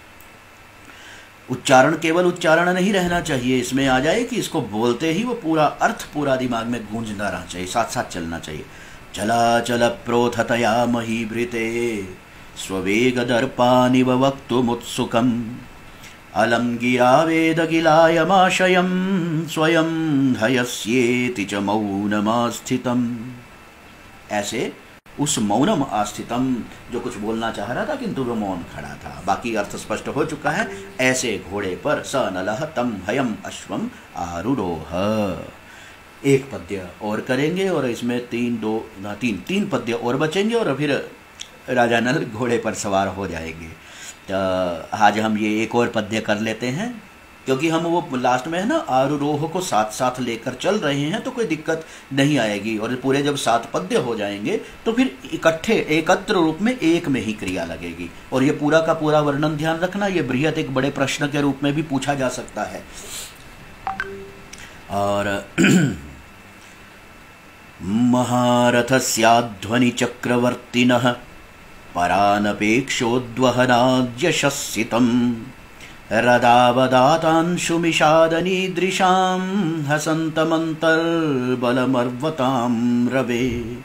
उच्चारण केवल उच्चारण नहीं रहना चाहिए, इसमें आ जाए कि इसको बोलते ही वो पूरा अर्थ पूरा दिमाग में गूंजना रहना चाहिए, साथ साथ चलना चाहिए। चलाचल प्रोथतया महीभृते स्ववेग दर्पानिव वक्तुमुत्सुकम् अलम गिरावेदगिलायमाशयं स्वयं हयस्येति च मौनमास्थितम्। ऐसे उस मौनम आस्थितम, जो कुछ बोलना चाह रहा था किंतु वो मौन खड़ा था। बाकी अर्थ स्पष्ट हो चुका है। ऐसे घोड़े पर स नलः तम हयम अश्वम आरूरोह। एक पद्य और करेंगे और इसमें तीन पद्य और बचेंगे और फिर राजा नल घोड़े पर सवार हो जाएंगे। तो आज हम ये एक और पद्य कर लेते हैं, क्योंकि हम वो लास्ट में है ना, आरूरोह को साथ साथ लेकर चल रहे हैं तो कोई दिक्कत नहीं आएगी। और पूरे जब 7 पद्य हो जाएंगे तो फिर इकट्ठे एकत्र रूप में एक में ही क्रिया लगेगी। और ये पूरा का पूरा वर्णन ध्यान रखना, ये बृहत एक बड़े प्रश्न के रूप में भी पूछा जा सकता है। और महारथस्याध्वनि चक्रवर्तिनः परानपेक्षोद्वहनाद्यशस्सितम् रदावदातांशुमिषादनीदृशां हसन्तमन्तर्बलमर्वतां रवे।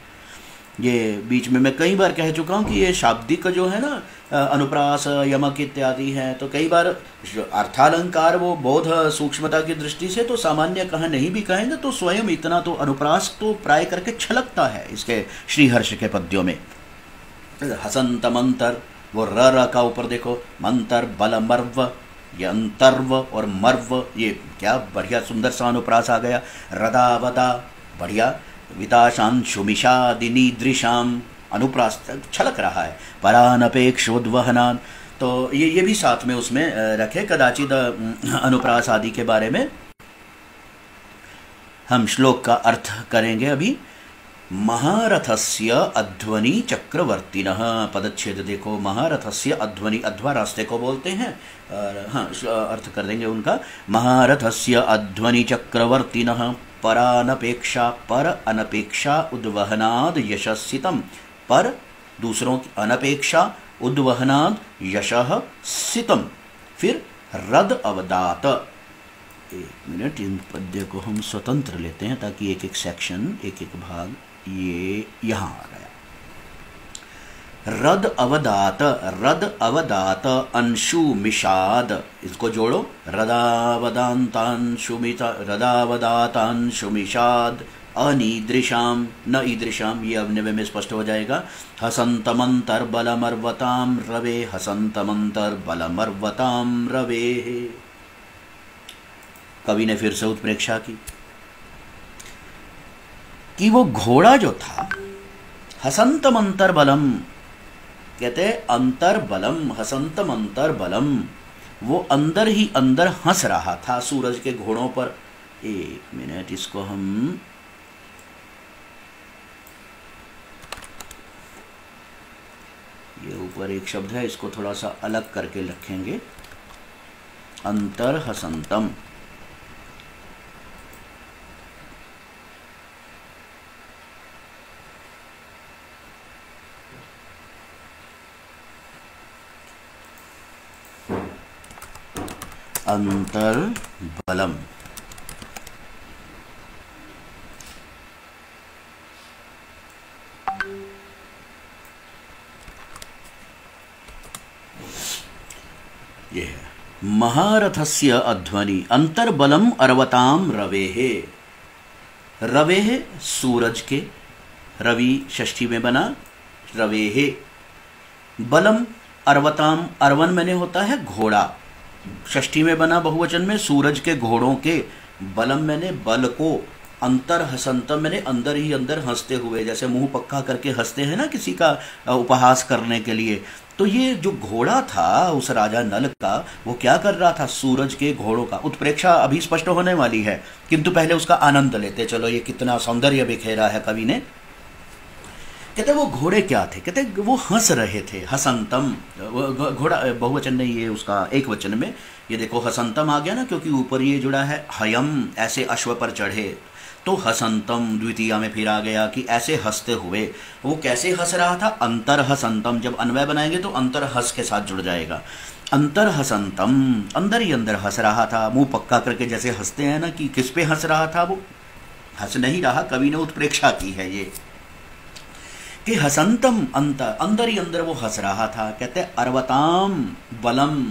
ये बीच में मैं कई बार कह चुका हूँ कि ये शाब्दिक जो है ना, अनुप्रास, यमक इत्यादि है, तो कई बार अर्थालंकार वो बोध सूक्ष्मता की दृष्टि से तो सामान्य कहा नहीं भी कहेंगे तो स्वयं इतना तो अनुप्रास तो प्राय करके छलकता है इसके श्रीहर्ष के पद्यों में। हसंत मंतर, वो र का ऊपर देखो, मंतर बल मर्व, ये अंतर्व और मर्व, ये क्या बढ़िया सुंदर सा अनुप्रास आ गया। रदावदा, बढ़िया, विताशांशुमिषादिनी दृशाम, अनुप्रास छलक रहा है। परानपेक्षोद्वहनान, तो ये भी साथ में उसमें रखे। कदाचित अनुप्रास आदि के बारे में हम श्लोक का अर्थ करेंगे अभी। महारथस्य अध्वनि चक्रवर्तिनः, पदच्छेद देखो, महारथस्य अध्वनि, अध्वा रास्ते को बोलते हैं। और हाँ, अर्थ कर देंगे उनका। महारथस्य अध्वनि चक्रवर्तिनः परानपेक्षा, पर अनपेक्षा उद्वहनाद यशस्सितम, पर दूसरों की अनपेक्षा, उद्वहनाद यशः सितम, फिर रद अवदात। एक मिनट, इन पद्य को हम स्वतंत्र लेते हैं ताकि एक एक सेक्शन, एक एक भाग ये यहाँ आ गया। रद अवदात, रद अवदात अंशु मिषाद, इसको जोड़ो, रदावदांतांशुमिता, रदावदातांशुमिषाद अनीदृशाम, न ईदृशाम, ये अब नवे में स्पष्ट हो जाएगा। हसंतमंतर बलमर्वताम रवे, हसंतमंतर बलमर्वताम रवे। कवि ने फिर से उत्प्रेक्षा की कि वो घोड़ा जो था, हसंतम अंतर बलम, कहते अंतर बलम, हसंतम अंतर बलम, वो अंदर ही अंदर हंस रहा था सूरज के घोड़ों पर। एक मिनट, इसको हम ये ऊपर एक शब्द है, इसको थोड़ा सा अलग करके रखेंगे। अंतर हसंतम, अंतर बलम। ये है महारथस्य अध्वनि अंतर्बलम अर्वताम रवेः। रवेः सूरज के, रवि षष्ठी में बना, रवेहे। बलम अर्वताम, अर्वन मैंने होता है घोड़ा, षष्ठी में बना बहुवचन में सूरज के घोड़ों के। बलम मैंने बल को, अंतर हसंतम मैंने अंदर ही अंदर हंसते हुए, जैसे मुंह पक्का करके हंसते हैं ना किसी का उपहास करने के लिए। तो ये जो घोड़ा था उस राजा नल का, वो क्या कर रहा था, सूरज के घोड़ों का। उत्प्रेक्षा अभी स्पष्ट होने वाली है, किंतु पहले उसका आनंद लेते चलो। ये कितना सौंदर्य बिखेरा है कवि ने। कहते वो घोड़े क्या थे, कहते वो हंस रहे थे। हसंतम, घोड़ा बहुवचन नहीं, ये उसका एक वचन में, ये देखो हसंतम आ गया ना, क्योंकि ऊपर ये जुड़ा है हयम, ऐसे अश्व पर चढ़े। तो हसंतम द्वितीया में फिर आ गया कि ऐसे हंसते हुए। वो कैसे हंस रहा था, अंतर हसंतम, जब अन्वय बनाएंगे तो अंतर हंस के साथ जुड़ जाएगा। अंतर हसंतम, अंदर ही अंदर हंस रहा था, मुंह पक्का करके जैसे हंसते हैं ना, कि किस पे हंस रहा था, वो हंस नहीं रहा, कवि ने उत्प्रेक्षा की है ये कि हसंतम अंतर, अंदर ही अंदर वो हंस रहा था। कहते अर्वताम बलम,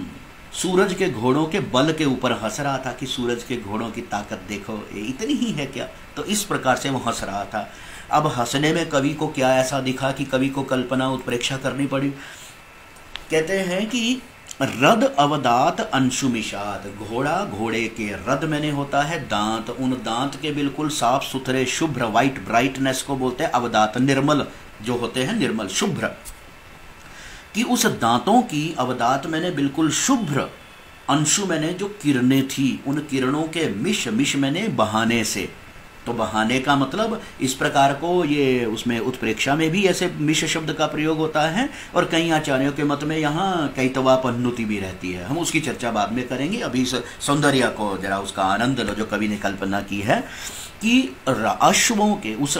सूरज के घोड़ों के बल के ऊपर हंस रहा था कि सूरज के घोड़ों की ताकत देखो, ये इतनी ही है क्या। तो इस प्रकार से वो हंस रहा था। अब हंसने में कवि को क्या ऐसा दिखा कि कवि को कल्पना उत्प्रेक्षा करनी पड़ी। कहते हैं कि रद अवदात अंशुमिषाद, घोड़ा, घोड़े के रद मैंने होता है दांत, उन दांत के बिल्कुल साफ सुथरे शुभ्र, वाइट, ब्राइटनेस को बोलते हैं अवदात, निर्मल जो होते हैं, निर्मल शुभ्र, कि उस दांतों की, अवदात मैंने बिल्कुल शुभ्र, अंशु मैंने जो किरणें थी, उन किरणों के मिश, मिश मैंने बहाने से। तो बहाने का मतलब इस प्रकार को, ये उसमें उत्प्रेक्षा में भी ऐसे मिश शब्द का प्रयोग होता है, और कई आचार्यों के मत में यहाँ कैतवा पन्नुति भी रहती है। हम उसकी चर्चा बाद में करेंगे, अभी इस सौंदर्य को जरा उसका आनंद लो जो कवि ने कल्पना की है कि अश्वों के, उस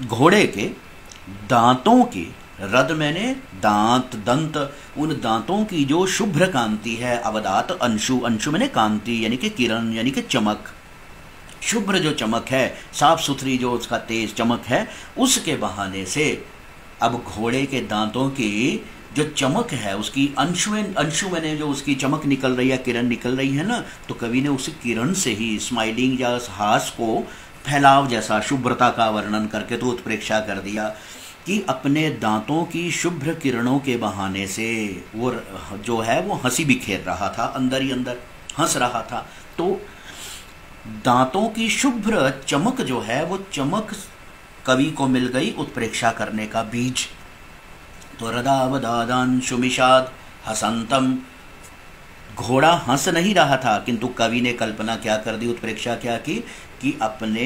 घोड़े के दांतों की, रद मैंने दांत, दंत, उन दांतों की जो शुभ्र कांति है, अवदात अंशु, अंशु मैंने कांति यानी कि किरण, यानी कि चमक, शुभ्र जो चमक है, साफ सुथरी जो उसका तेज चमक है, उसके बहाने से अब घोड़े के दांतों की जो चमक है, उसकी अंशु मैंने जो उसकी चमक निकल रही है, किरण निकल रही है ना, तो कवि ने उस किरण से ही स्माइलिंग या हास को फैलाव जैसा शुभ्रता का वर्णन करके तो उत्प्रेक्षा कर दिया कि अपने दांतों की शुभ्र किरणों के बहाने से वो जो है वो हंसी बिखेर रहा था, अंदर ही अंदर हंस रहा था। तो दांतों की शुभ्र चमक जो है, वो चमक कवि को मिल गई उत्प्रेक्षा करने का बीज। तो रदावदादांशुमिषाद हसंतम, घोड़ा हंस नहीं रहा था, किंतु कवि ने कल्पना क्या कर दी, उत्प्रेक्षा क्या की कि अपने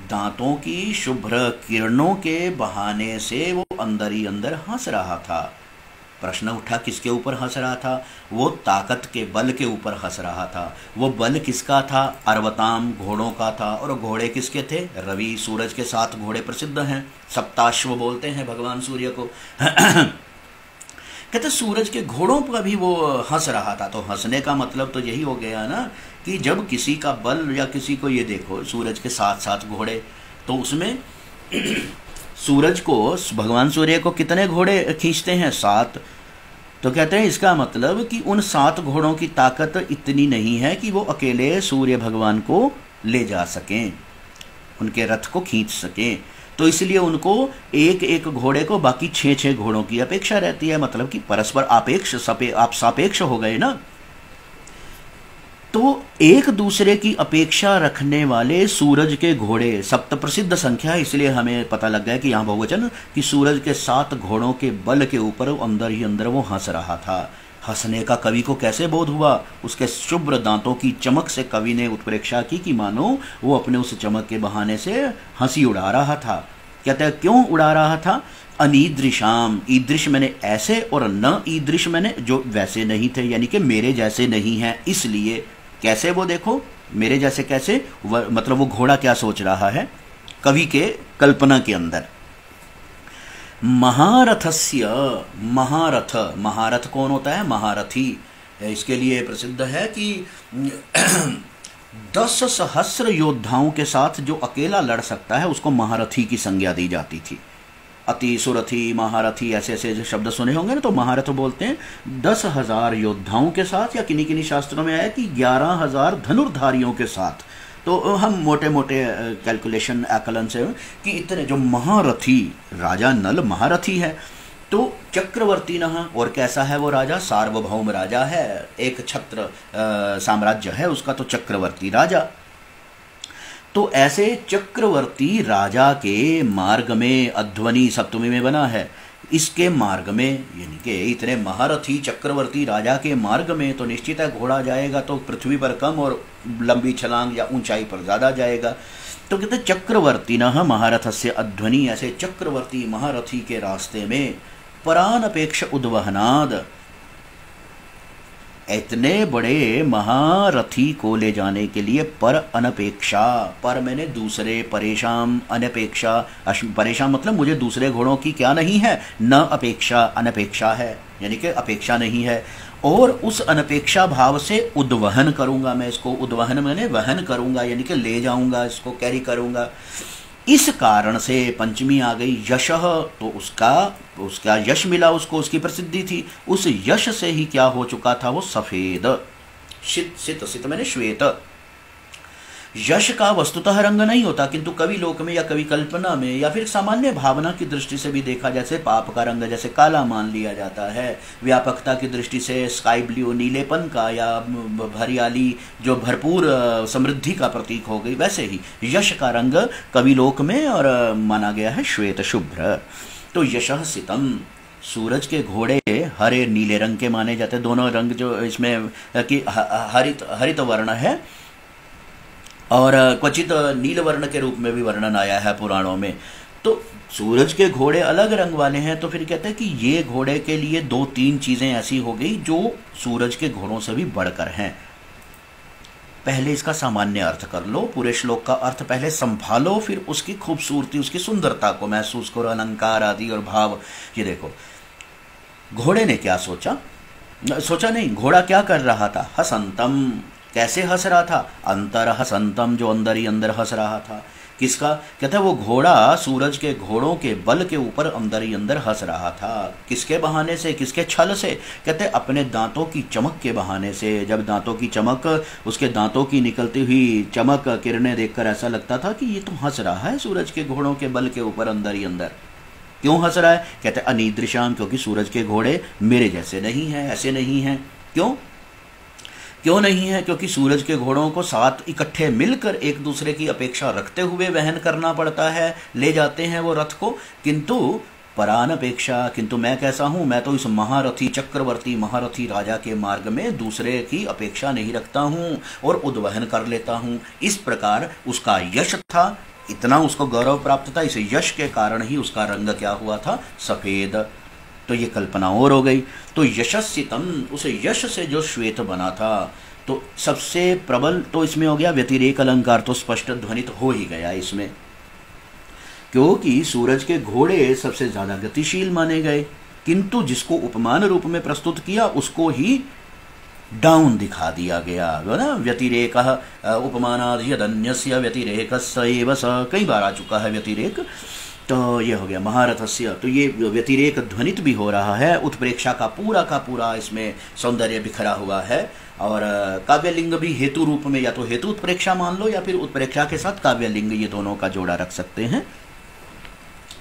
दांतों की शुभ्र किरणों के बहाने से वो अंदर ही अंदर हंस रहा था। प्रश्न उठा किसके ऊपर हंस रहा था, वो ताकत के बल के ऊपर हंस रहा था। वो बल किसका था, अर्वताम, घोड़ों का था। और घोड़े किसके थे, रवि, सूरज के 7 घोड़े प्रसिद्ध हैं, सप्ताश्व बोलते हैं भगवान सूर्य को। कहते सूरज के घोड़ों पर भी वो हंस रहा था। तो हंसने का मतलब तो यही हो गया ना कि जब किसी का बल या किसी को, ये देखो सूरज के 7 घोड़े, तो उसमें सूरज को, भगवान सूर्य को कितने घोड़े खींचते हैं, 7। तो कहते हैं इसका मतलब कि उन 7 घोड़ों की ताकत इतनी नहीं है कि वो अकेले सूर्य भगवान को ले जा सकें, उनके रथ को खींच सकें। तो इसलिए उनको एक एक घोड़े को बाकी 6 घोड़ों की अपेक्षा रहती है, मतलब कि परस्पर आपेक्ष, आप सापेक्ष हो गए ना। तो एक दूसरे की अपेक्षा रखने वाले सूरज के घोड़े, सप्त प्रसिद्ध संख्या, इसलिए हमें पता लग गया कि यहाँ बहुवचन, कि सूरज के 7 घोड़ों के बल के ऊपर अंदर ही अंदर वो हंस रहा था। हंसने का कवि को कैसे बोध हुआ, उसके शुभ्र दांतों की चमक से कवि ने उत्प्रेक्षा की कि मानो वो अपने उस चमक के बहाने से हंसी उड़ा रहा था। कहते हैं क्यों उड़ा रहा था, अनीदृशाम, ईदृश मैंने ऐसे, और न ईदृश मैंने जो वैसे नहीं थे, यानी कि मेरे जैसे नहीं है। इसलिए कैसे, वो देखो मेरे जैसे कैसे, मतलब वो घोड़ा क्या सोच रहा है कवि के कल्पना के अंदर। महारथस्य, महारथ, महारथ कौन होता है, महारथी। इसके लिए प्रसिद्ध है कि 10 सहस्र योद्धाओं के साथ जो अकेला लड़ सकता है उसको महारथी की संज्ञा दी जाती थी। अति सुरथी, महारथी, ऐसे ऐसे जो शब्द सुने होंगे ना, तो महारथ बोलते हैं 10,000 योद्धाओं के साथ, या किन्हीं किन्हीं शास्त्रों में आया कि 11,000 धनुर्धारियों के साथ तो हम मोटे मोटे कैलकुलेशन आकलन से कि इतने जो महारथी राजा नल महारथी है, तो चक्रवर्ती न, और कैसा है वो राजा, सार्वभौम राजा है, एक छत्र साम्राज्य है उसका, तो चक्रवर्ती राजा। तो ऐसे चक्रवर्ती राजा के मार्ग में अध्वनि सप्तमी में बना है, इसके मार्ग में यानी कि इतने महारथी चक्रवर्ती राजा के मार्ग में तो निश्चित है घोड़ा जाएगा तो पृथ्वी पर कम और लंबी छलांग या ऊंचाई पर ज़्यादा जाएगा। तो कहते चक्रवर्ती न महारथस्य अध्वनि, ऐसे चक्रवर्ती महारथी के रास्ते में परानपेक्ष उद्वहनाद, इतने बड़े महारथी को ले जाने के लिए पर अनपेक्षा, पर मैंने दूसरे, परेशान अनपेक्षा, परेशान मतलब मुझे दूसरे घोड़ों की क्या नहीं है, न अपेक्षा, अनपेक्षा है यानी कि अपेक्षा नहीं है, और उस अनपेक्षा भाव से उद्वहन करूंगा मैं इसको, उद्वहन मैंने वहन करूंगा यानी कि ले जाऊंगा इसको, कैरी करूंगा। इस कारण से पंचमी आ गई यशः, तो उसका यश मिला उसको, उसकी प्रसिद्धि थी, उस यश से ही क्या हो चुका था वो सफेद, सित मैंने श्वेत। यश का वस्तुतः रंग नहीं होता, किंतु कवि लोक में या कवि कल्पना में या फिर सामान्य भावना की दृष्टि से भी देखा, जैसे पाप का रंग जैसे काला मान लिया जाता है, व्यापकता की दृष्टि से स्काई ब्लू नीलेपन का या हरियाली जो भरपूर समृद्धि का प्रतीक हो गई, वैसे ही यश का रंग कवि लोक में और माना गया है श्वेत शुभ्र। तो यशः सितम, सूरज के घोड़े हरे नीले रंग के माने जाते हैं, दोनों रंग जो इसमें कि हरित वर्ण है और क्वचित नील वर्ण के रूप में भी वर्णन आया है पुराणों में। तो सूरज के घोड़े अलग रंग वाले हैं, तो फिर कहते हैं कि ये घोड़े के लिए दो तीन चीजें ऐसी हो गई जो सूरज के घोड़ों से भी बढ़कर हैं। पहले इसका सामान्य अर्थ कर लो, पूरे श्लोक का अर्थ पहले संभालो, फिर उसकी खूबसूरती, उसकी सुंदरता को महसूस करो, अलंकार आदि और भाव। ये देखो घोड़े ने क्या सोचा नहीं, घोड़ा क्या कर रहा था, हसंतम, कैसे हंस रहा था, अंतर हसंतम, जो अंदर ही अंदर हंस रहा था। किसका, कहते हैं वो घोड़ा सूरज के घोड़ों के बल के ऊपर अंदर ही अंदर हंस रहा था। किसके बहाने से, किसके छल से, कहते अपने दांतों की चमक के बहाने से। जब दांतों की चमक, उसके दांतों की निकलती हुई चमक किरणें देखकर ऐसा लगता था कि ये तो हंस रहा है सूरज के घोड़ों के बल के ऊपर अंदर ही अंदर। क्यों हंस रहा है, कहते अनिदृशाम, क्योंकि सूरज के घोड़े मेरे जैसे नहीं हैं, ऐसे नहीं हैं। क्यों नहीं है, क्योंकि सूरज के घोड़ों को साथ इकट्ठे मिलकर एक दूसरे की अपेक्षा रखते हुए वहन करना पड़ता है, ले जाते हैं वो रथ को, किंतु परानपेक्षा, किंतु मैं कैसा हूं, मैं तो इस महारथी चक्रवर्ती महारथी राजा के मार्ग में दूसरे की अपेक्षा नहीं रखता हूं और उद्वहन कर लेता हूं। इस प्रकार उसका यश था, इतना उसको गौरव प्राप्त था, इस यश के कारण ही उसका रंग क्या हुआ था, सफेद। तो ये कल्पना और हो गई। तो यशस्सितम, उस यश से जो श्वेत बना था, तो सबसे प्रबल तो इसमें हो गया व्यतिरेक अलंकार, तो स्पष्ट ध्वनित हो ही गया इसमें, क्योंकि सूरज के घोड़े सबसे ज्यादा गतिशील माने गए, किंतु जिसको उपमान रूप में प्रस्तुत किया उसको ही डाउन दिखा दिया गया, ना, व्यतिरेक उपमानाद यदन्यस्य व्यतिरेकस्य एव स, कई बार आ चुका है व्यतिरेक। तो ये हो गया महारथस्य, तो ये व्यतिरेक ध्वनित भी हो रहा है, उत्प्रेक्षा का पूरा इसमें सौंदर्य बिखरा हुआ है। और काव्यलिंग भी हेतु रूप में, या तो हेतु उत्प्रेक्षा मान लो या फिर उत्प्रेक्षा के साथ काव्यलिंग, ये दोनों का जोड़ा रख सकते हैं।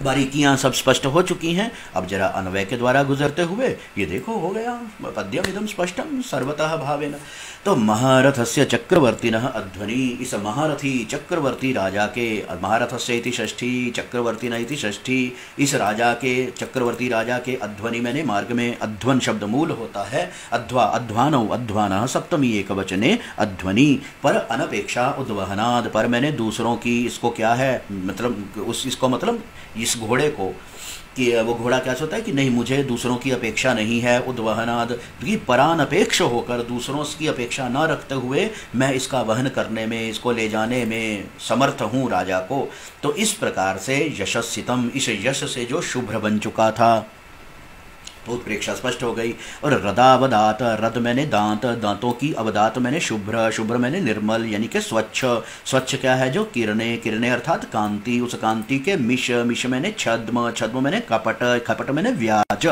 बारीकियां सब स्पष्ट हो चुकी हैं, अब जरा अन्वय के द्वारा गुजरते हुए ये देखो हो गया पद्यम इदम स्पष्टम सर्वतः भावेन। तो महारथस्य चक्रवर्तिनः अध्वनि, इस महारथी चक्रवर्ती राजा के, महारथस्य इति षष्ठी चक्रवर्तिनः इति षष्ठी, इस राजा के चक्रवर्ती राजा के अध्वनि मैंने मार्ग में अध्वन शब्द मूल होता है, अध्वा अध्वानौ अध्वानः सप्तमी एक वचने अध्वनि, पर अनपेक्षा उद्वहनाद, पर मैंने दूसरों की, इसको क्या है मतलब इसको मतलब इस घोड़े को, कि वो घोड़ा क्या सोचता है कि नहीं मुझे दूसरों की अपेक्षा नहीं है, उद्वहनाद, क्योंकि परानपेक्ष होकर दूसरों की अपेक्षा न रखते हुए मैं इसका वहन करने में, इसको ले जाने में समर्थ हूँ राजा को। तो इस प्रकार से यशस्सितम, इस यश से जो शुभ्र बन चुका था, उत्प्रेक्षा स्पष्ट हो गई। और रदावदात, रद मैंने दांत, दांतों की, अवदात मैंने शुभ्र, शुभ्र मैंने निर्मल यानी कि स्वच्छ, स्वच्छ क्या है जो किरणें, किरणें अर्थात कांति, उस कांति के मिश, मिश मैंने छद्म, छद्म मैंने कपट, कपट मैंने व्याज,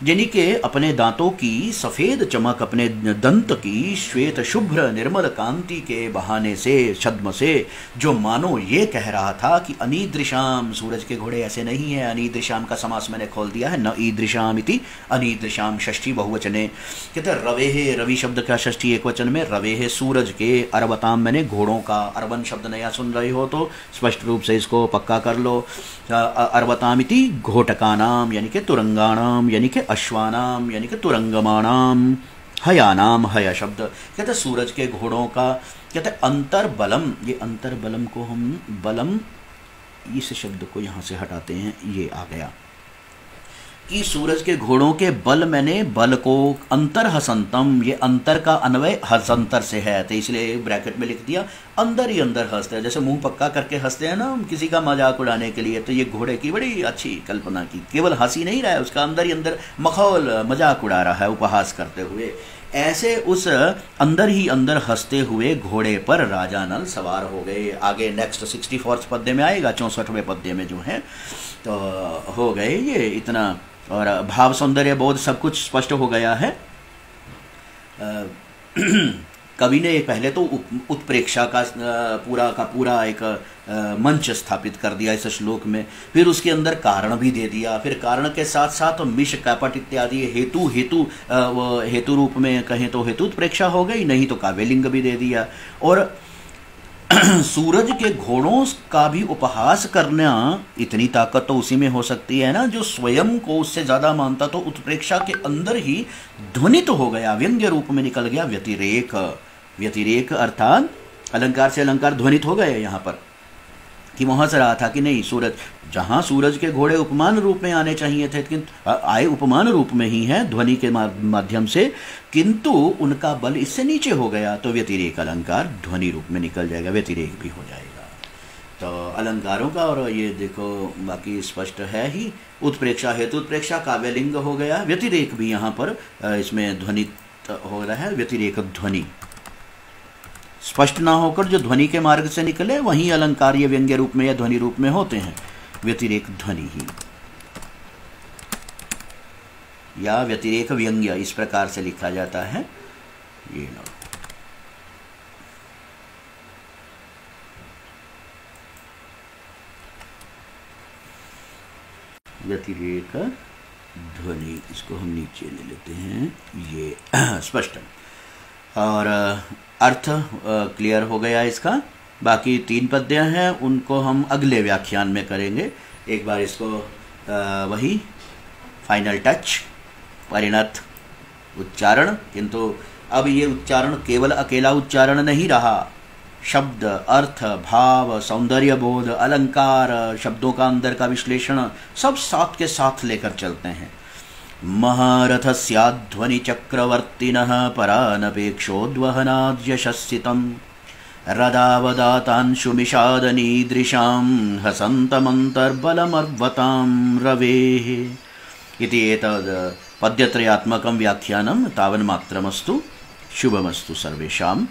जिन्हीं के अपने दांतों की सफ़ेद चमक, अपने दंत की श्वेत शुभ्र निर्मल कांति के बहाने से, छद्म से, जो मानो ये कह रहा था कि अनीदृशाम, सूरज के घोड़े ऐसे नहीं है। अनीदृशाम का समास मैंने खोल दिया है, न ईदृशाम इति अनीदृशाम, षष्ठी बहुवचने। कहते रवेहे, रवि शब्द का षष्ठी एक वचन में, रवेहे सूरज के, अरवताम मैंने घोड़ों का। अरवन शब्द नया सुन रहे हो तो स्पष्ट रूप से इसको पक्का कर लो। अरवतामिति घोटकानाम यानी कि तुरंगाणाम, यानी कि अश्वानाम, यानी कि तुरंगमाणाम। हयानाम, हय शब्द कहते सूरज के घोड़ों का। कहते अंतर बलम, ये अंतर बलम को हम बलम, इस शब्द को यहाँ से हटाते हैं, ये आ गया कि सूरज के घोड़ों के बल, मैंने बल को, अंतर हसंतम, ये अंतर का अन्वय हसंतर से है, तो इसलिए ब्रैकेट में लिख दिया अंदर ही अंदर हंसते हैं। जैसे मुंह पक्का करके हंसते हैं ना हम किसी का मजाक उड़ाने के लिए, तो ये घोड़े की बड़ी अच्छी कल्पना की, केवल हंसी नहीं रहा है, उसका अंदर ही अंदर मखौल मजाक उड़ा रहा है उपहास करते हुए। ऐसे उस अंदर ही अंदर हंसते हुए घोड़े पर राजा नल सवार हो गए। आगे नेक्स्ट 64 पद्य में आएगा, 64वें पद्य में जो है, तो हो गए ये इतना, और भाव सौंदर्य बोध सब कुछ स्पष्ट हो गया है। कवि ने पहले तो उत्प्रेक्षा का पूरा एक मंच स्थापित कर दिया इस श्लोक में, फिर उसके अंदर कारण भी दे दिया, फिर कारण के साथ साथ मिश कैपट इत्यादि हेतु रूप में कहें तो हेतु उत्प्रेक्षा हो गई, नहीं तो काव्यलिंग भी दे दिया। और सूरज के घोड़ों का भी उपहास करना, इतनी ताकत तो उसी में हो सकती है ना जो स्वयं को उससे ज्यादा मानता, तो उत्प्रेक्षा के अंदर ही ध्वनित हो गया, व्यंग्य रूप में निकल गया व्यतिरेक। व्यतिरेक अर्थात अलंकार से अलंकार ध्वनित हो गए यहाँ पर, कि वहां से रहा था कि नहीं, सूरज, जहां सूरज के घोड़े उपमान रूप में आने चाहिए थे, किंतु आए उपमान रूप में ही हैं ध्वनि के माध्यम से, किंतु उनका बल इससे नीचे हो गया, तो व्यतिरेक अलंकार ध्वनि रूप में निकल जाएगा, व्यतिरेक भी हो जाएगा। तो अलंकारों का, और ये देखो बाकी स्पष्ट है ही, उत्प्रेक्षा हेतु उत्प्रेक्षा काव्यलिंग हो गया, व्यतिरेक भी यहाँ पर इसमें ध्वनित हो रहा है, व्यतिरेक ध्वनि स्पष्ट ना होकर जो ध्वनि के मार्ग से निकले वहीं अलंकार ये व्यंग्य रूप में या ध्वनि रूप में होते हैं, व्यतिरेक ध्वनि ही या व्यतिरेक व्यंग्य, इस प्रकार से लिखा जाता है। ये लो, व्यतिरेक ध्वनि, इसको हम नीचे ले लेते हैं, ये स्पष्ट और अर्थ क्लियर हो गया इसका। बाकी 3 पद्य हैं, उनको हम अगले व्याख्यान में करेंगे। एक बार इसको वही फाइनल टच, परिणत उच्चारण, किंतु अब ये उच्चारण केवल अकेला उच्चारण नहीं रहा, शब्द, अर्थ, भाव, सौंदर्य बोध, अलंकार, शब्दों का अंदर का विश्लेषण सब साथ के साथ लेकर चलते हैं। महारथस्याध्वनि चक्रवर्तिनः परानपेक्षोद्वहनाद् यशस्सितं रदावदातांशुमिषादनीदृशां हसन्तमन्तर्बलमर्वतां रवेः इति एतद् पद्यत्रयात्मकं व्याख्यानं तावन्मात्रमस्तु। शुभमस्तु सर्वेषां।